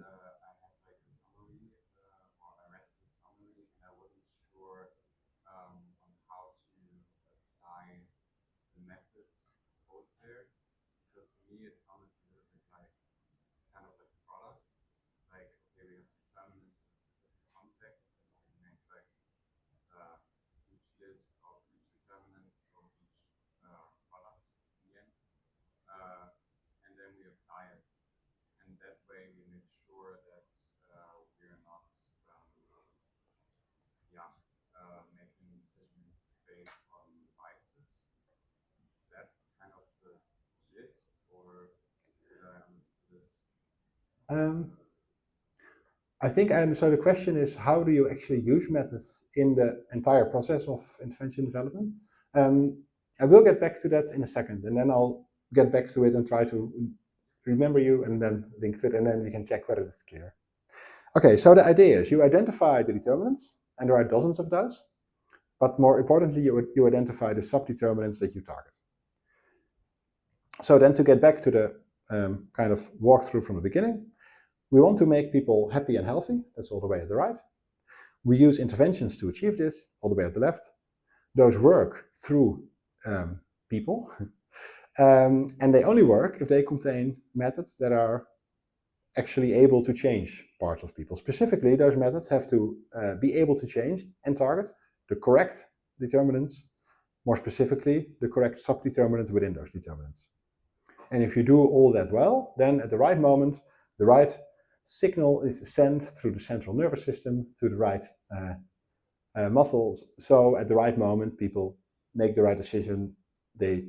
Speaker 1: I think I understand. The question is, how do you actually use methods in the entire process of intervention development? I will get back to that in a second, and then I'll get back to it and try to remember you and then link to it, and then we can check whether it's clear. Okay, so the idea is you identify the determinants, and there are dozens of those, but more importantly, you identify the subdeterminants that you target. So then to get back to the kind of walkthrough from the beginning, we want to make people happy and healthy. That's all the way at the right. We use interventions to achieve this, all the way at the left. Those work through people. And they only work if they contain methods that are actually able to change parts of people. Specifically, those methods have to be able to change and target the correct determinants, more specifically, the correct subdeterminants within those determinants. And if you do all that well, then at the right moment, the right signal is sent through the central nervous system to the right muscles. So at the right moment, people make the right decision. They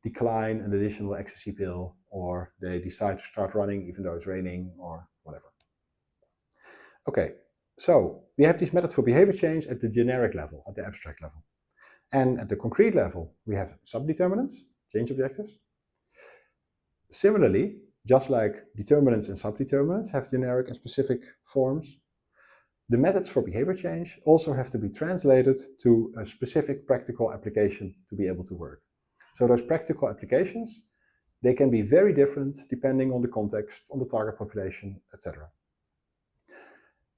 Speaker 1: decline an additional ecstasy pill, or they decide to start running even though it's raining or whatever. Okay, so we have these methods for behavior change at the generic level, at the abstract level. And at the concrete level, we have subdeterminants, change objectives. Similarly, just like determinants and subdeterminants have generic and specific forms, the methods for behavior change also have to be translated to a specific practical application to be able to work. So those practical applications, they can be very different depending on the context, on the target population, etc.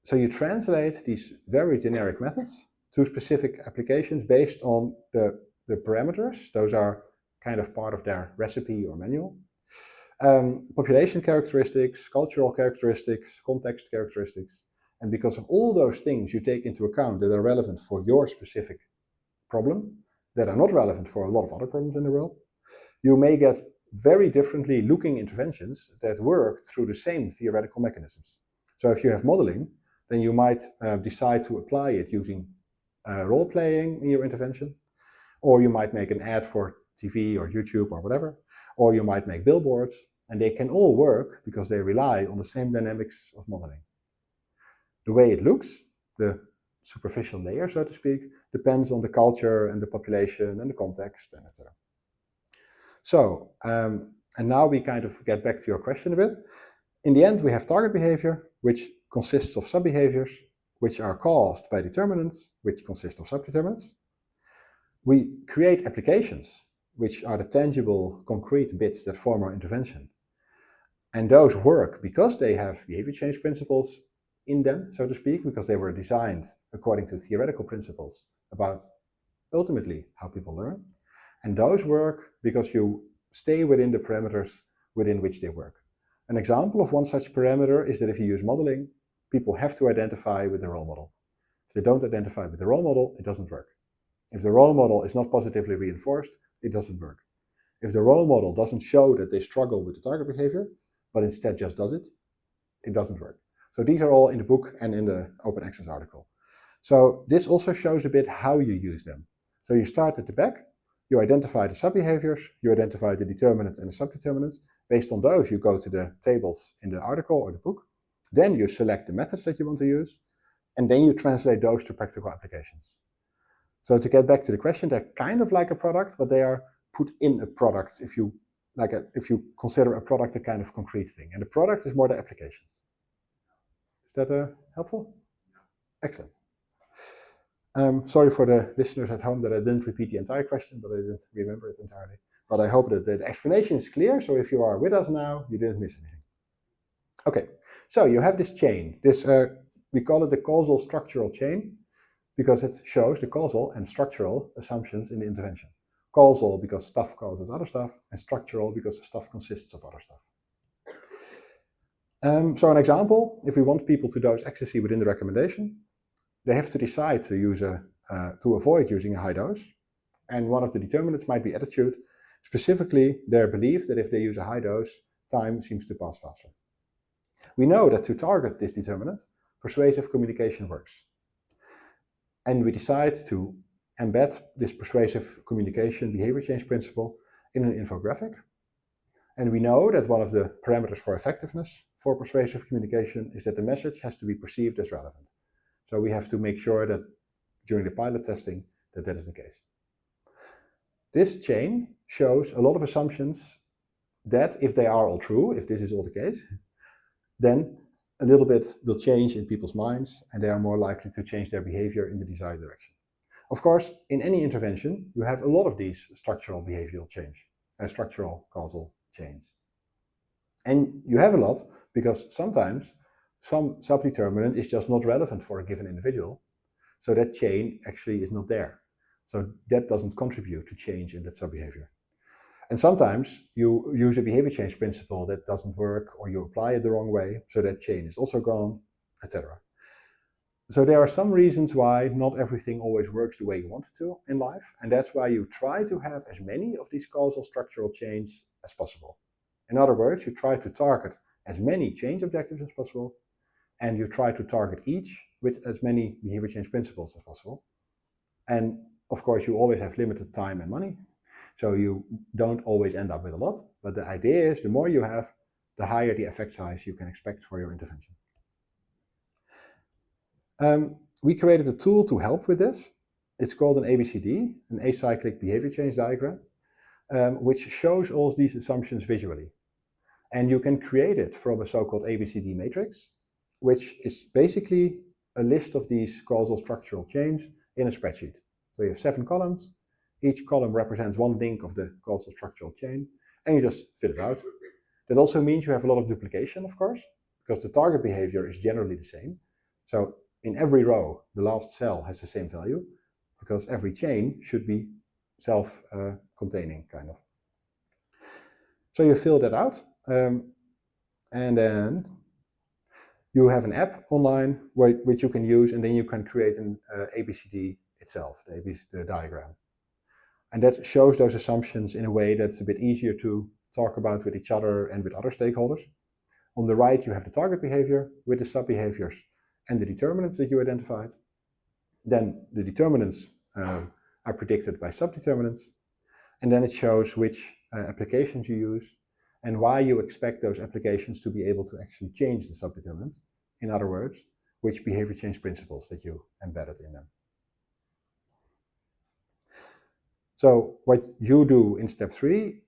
Speaker 1: So you translate these very generic methods to specific applications based on the parameters. Those are kind of part of their recipe or manual. Population characteristics, cultural characteristics, context characteristics, And because of all those things you take into account that are relevant for your specific problem, that are not relevant for a lot of other problems in the world, you may get very differently looking interventions that work through the same theoretical mechanisms. So if you have modeling, then you might decide to apply it using role-playing in your intervention, or you might make an ad for TV or YouTube or whatever, or you might make billboards, and they can all work because they rely on the same dynamics of modeling. The way it looks, the superficial layer, so to speak, depends on the culture and the population and the context, and etc. So, and now we kind of get back to your question a bit. In the end, we have target behavior, which consists of subbehaviors, which are caused by determinants, which consist of subdeterminants. We create applications, which are the tangible, concrete bits that form our intervention. And those work because they have behavior change principles in them, so to speak, because they were designed according to theoretical principles about ultimately how people learn. And those work because you stay within the parameters within which they work. An example of one such parameter is that if you use modeling, people have to identify with the role model. If they don't identify with the role model, it doesn't work. If the role model is not positively reinforced, it doesn't work. If the role model doesn't show that they struggle with the target behavior, but instead just does it, it doesn't work. So these are all in the book and in the open access article. So this also shows a bit how you use them. So you start at the back, you identify the subbehaviors, you identify the determinants and the subdeterminants. Based on those, you go to the tables in the article or the book. Then you select the methods that you want to use, and then you translate those to practical applications. So to get back to the question, they're kind of like a product, but they are put in a product if you consider a product a kind of concrete thing. And the product is more the applications. Is that helpful? Excellent. Sorry for the listeners at home that I didn't repeat the entire question, but I didn't remember it entirely. But I hope that the explanation is clear, so if you are with us now, you didn't miss anything. Okay, so you have this chain. We call it the causal structural chain, because it shows the causal and structural assumptions in the intervention. Causal because stuff causes other stuff, and structural because stuff consists of other stuff. So an example, if we want people to dose ecstasy within the recommendation, they have to decide to avoid using a high dose. And one of the determinants might be attitude, specifically their belief that if they use a high dose, time seems to pass faster. We know that to target this determinant, persuasive communication works. And we decide to embed this persuasive communication behavior change principle in an infographic. And we know that one of the parameters for effectiveness for persuasive communication is that the message has to be perceived as relevant. So we have to make sure that during the pilot testing that is the case. This chain shows a lot of assumptions that if they are all true, if this is all the case, then a little bit will change in people's minds and they are more likely to change their behavior in the desired direction. Of course, in any intervention, you have a lot of these structural behavioral change, structural causal change. And you have a lot because sometimes some subdeterminant is just not relevant for a given individual. So that chain actually is not there. So that doesn't contribute to change in that subbehavior. And sometimes you use a behavior change principle that doesn't work, or you apply it the wrong way, so that chain is also gone, etc. So there are some reasons why not everything always works the way you want it to in life, and that's why you try to have as many of these causal structural chains as possible. In other words, you try to target as many change objectives as possible, and you try to target each with as many behavior change principles as possible. And of course, you always have limited time and money, so you don't always end up with a lot. But the idea is the more you have, the higher the effect size you can expect for your intervention. We created a tool to help with this. It's called an ABCD, an acyclic behavior change diagram, which shows all these assumptions visually. And you can create it from a so-called ABCD matrix, which is basically a list of these causal structural chains in a spreadsheet. So you have 7 columns. Each column represents one link of the causal structural chain, and you just fill it out. That also means you have a lot of duplication, of course, because the target behavior is generally the same. So in every row, the last cell has the same value, because every chain should be self-containing, kind of. So you fill that out, and then You have an app online which you can use, and then you can create an ABCD itself, the diagram. And that shows those assumptions in a way that's a bit easier to talk about with each other and with other stakeholders. On the right, you have the target behavior with the sub-behaviors and the determinants that you identified. Then the determinants are predicted by sub-determinants. And then it shows which applications you use and why you expect those applications to be able to actually change the sub-determinants. In other words, which behavior change principles that you embedded in them. So what you do in step 3,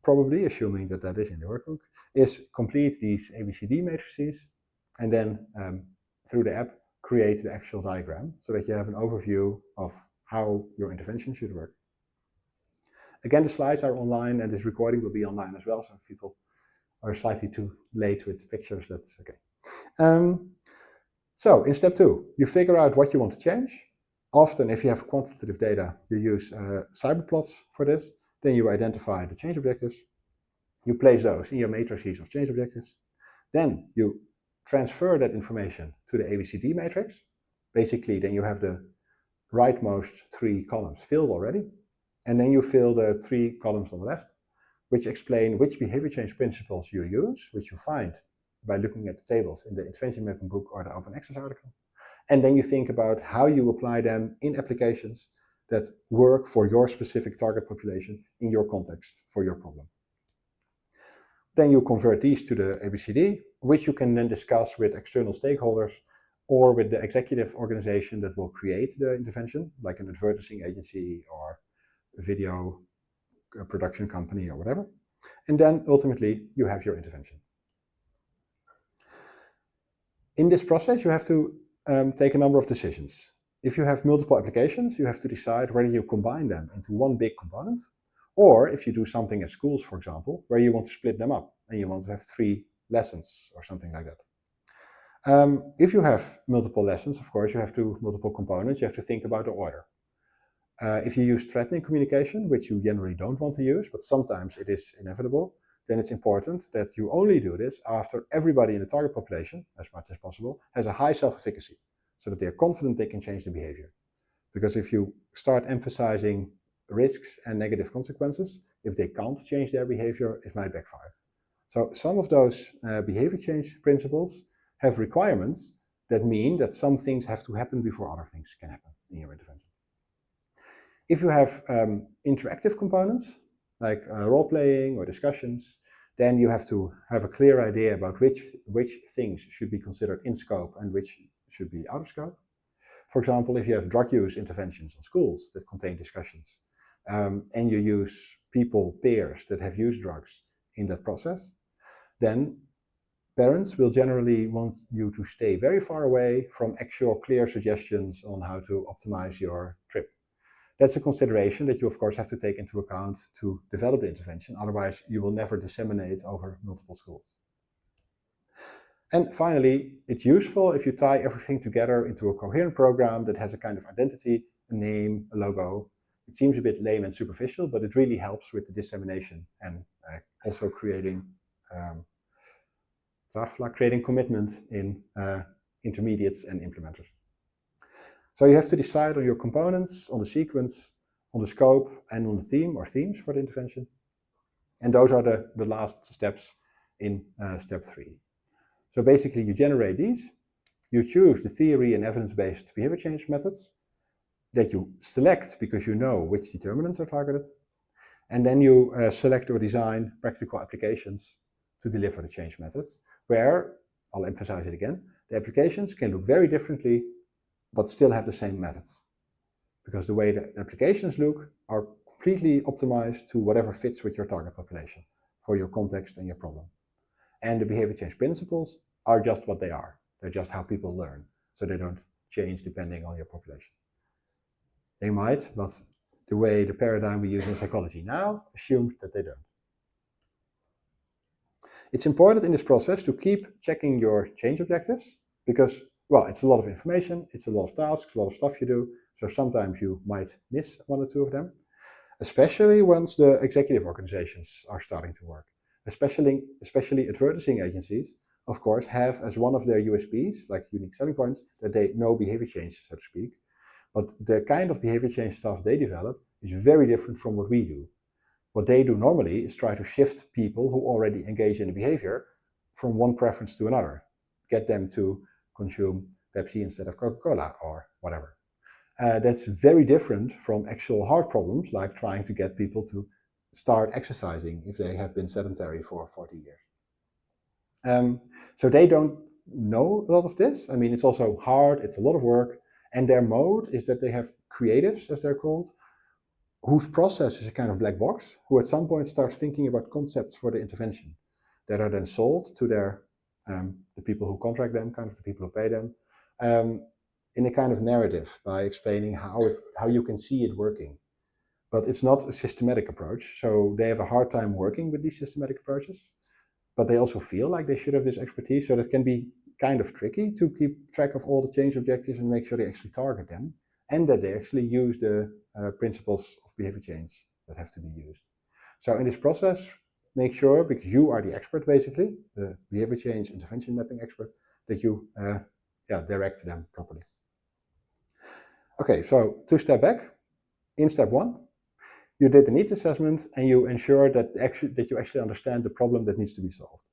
Speaker 1: probably, assuming that that is in the workbook, is complete these ABCD matrices and then through the app create the actual diagram so that you have an overview of how your intervention should work. Again, the slides are online and this recording will be online as well, so if people are slightly too late with the pictures, that's okay. So in step 2, you figure out what you want to change. Often, if you have quantitative data, you use cyberplots for this. Then you identify the change objectives. You place those in your matrices of change objectives. Then you transfer that information to the ABCD matrix. Basically, then you have the rightmost 3 columns filled already. And then you fill the 3 columns on the left, which explain which behavior change principles you use, which you find by looking at the tables in the intervention mapping book or the open access article. And then you think about how you apply them in applications that work for your specific target population in your context for your problem. Then you convert these to the ABCD, which you can then discuss with external stakeholders or with the executive organization that will create the intervention, like an advertising agency or a video production company or whatever. And then ultimately you have your intervention. In this process, you have to take a number of decisions. If you have multiple applications, you have to decide whether you combine them into one big component, or if you do something at schools, for example, where you want to split them up and you want to have 3 lessons or something like that. If you have multiple lessons, of course, you have multiple components, you have to think about the order. If you use threatening communication, which you generally don't want to use, but sometimes it is inevitable, then it's important that you only do this after everybody in the target population, as much as possible, has a high self-efficacy, so that they are confident they can change the behavior. Because if you start emphasizing risks and negative consequences, if they can't change their behavior, it might backfire. So some of those behavior change principles have requirements that mean that some things have to happen before other things can happen in your intervention. If you have interactive components, like role-playing or discussions, then you have to have a clear idea about which things should be considered in scope and which should be out of scope. For example, if you have drug use interventions in schools that contain discussions, and you use peers that have used drugs in that process, then parents will generally want you to stay very far away from actual clear suggestions on how to optimize your trip. That's a consideration that you, of course, have to take into account to develop the intervention. Otherwise, you will never disseminate over multiple schools. And finally, it's useful if you tie everything together into a coherent program that has a kind of identity, a name, a logo. It seems a bit lame and superficial, but it really helps with the dissemination and also creating commitment in intermediates and implementers. So you have to decide on your components, on the sequence, on the scope, and on the theme or themes for the intervention. And those are the last steps in step 3. So basically you generate these, you choose the theory and evidence-based behavior change methods that you select because you know which determinants are targeted, and then you select or design practical applications to deliver the change methods, where, I'll emphasize it again, the applications can look very differently but still have the same methods. Because the way the applications look are completely optimized to whatever fits with your target population for your context and your problem. And the behavior change principles are just what they are. They're just how people learn. So they don't change depending on your population. They might, but the way the paradigm we use in psychology now assumes that they don't. It's important in this process to keep checking your change objectives because, well, it's a lot of information, it's a lot of tasks, a lot of stuff you do, so sometimes you might miss 1 or 2 of them, especially once the executive organizations are starting to work. Especially advertising agencies of course, have as one of their USPs, like unique selling points, that they know behavior change, so to speak. But the kind of behavior change stuff they develop is very different from what we do. What they do normally is try to shift people who already engage in a behavior from one preference to another, get them to consume Pepsi instead of Coca-Cola or whatever. That's very different from actual hard problems, like trying to get people to start exercising if they have been sedentary for 40 years. So they don't know a lot of this. I mean, it's also hard, it's a lot of work, and their mode is that they have creatives, as they're called, whose process is a kind of black box, who at some point starts thinking about concepts for the intervention that are then sold to their the people who contract them, kind of the people who pay them, in a kind of narrative by explaining how you can see it working. But it's not a systematic approach, so they have a hard time working with these systematic approaches, but they also feel like they should have this expertise, so that can be kind of tricky to keep track of all the change objectives and make sure they actually target them, and that they actually use the principles of behavior change that have to be used. So in this process, make sure, because you are the expert basically, the behavior change intervention mapping expert, that you direct them properly. Okay, so to step back, in step 1, you did the needs assessment and you ensure that you actually understand the problem that needs to be solved.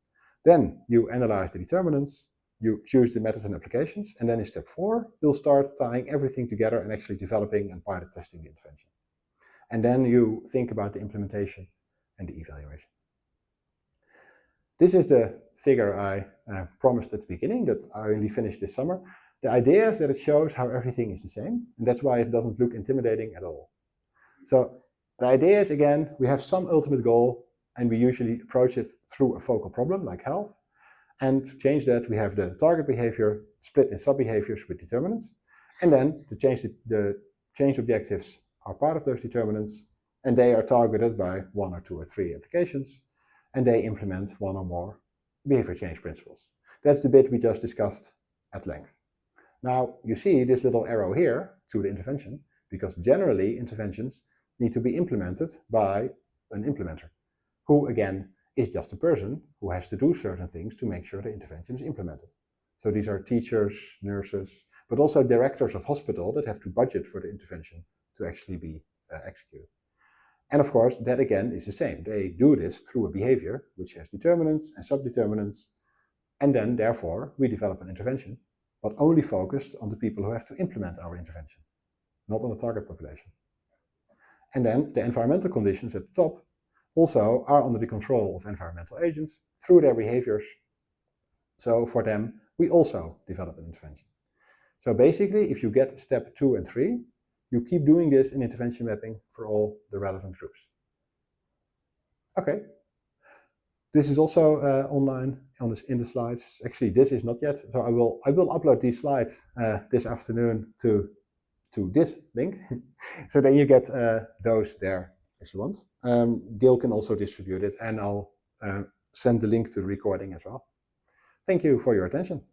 Speaker 1: Then you analyze the determinants, you choose the methods and applications, and then in step 4, you'll start tying everything together and actually developing and pilot testing the intervention. And then you think about the implementation and the evaluation. This is the figure I promised at the beginning that I only finished this summer. The idea is that it shows how everything is the same, and that's why it doesn't look intimidating at all. So the idea is, again, we have some ultimate goal, and we usually approach it through a focal problem like health. And to change that, we have the target behavior split in sub-behaviors with determinants. And then the change objectives are part of those determinants, and they are targeted by 1 or 2 or 3 applications, and they implement 1 or more behavior change principles. That's the bit we just discussed at length. Now, you see this little arrow here to the intervention, because generally interventions need to be implemented by an implementer, who again is just a person who has to do certain things to make sure the intervention is implemented. So these are teachers, nurses, but also directors of hospital that have to budget for the intervention to actually be executed. And of course, that again is the same. They do this through a behavior which has determinants and subdeterminants, and then therefore we develop an intervention, but only focused on the people who have to implement our intervention, not on the target population. And then the environmental conditions at the top also are under the control of environmental agents through their behaviors. So for them, we also develop an intervention. So basically, if you get step 2 and 3, you keep doing this in intervention mapping for all the relevant groups. Okay. This is also online in the slides. Actually, this is not yet. So I will upload these slides this afternoon to this link. So then you get those there if you want. Gil can also distribute it, and I'll send the link to the recording as well. Thank you for your attention.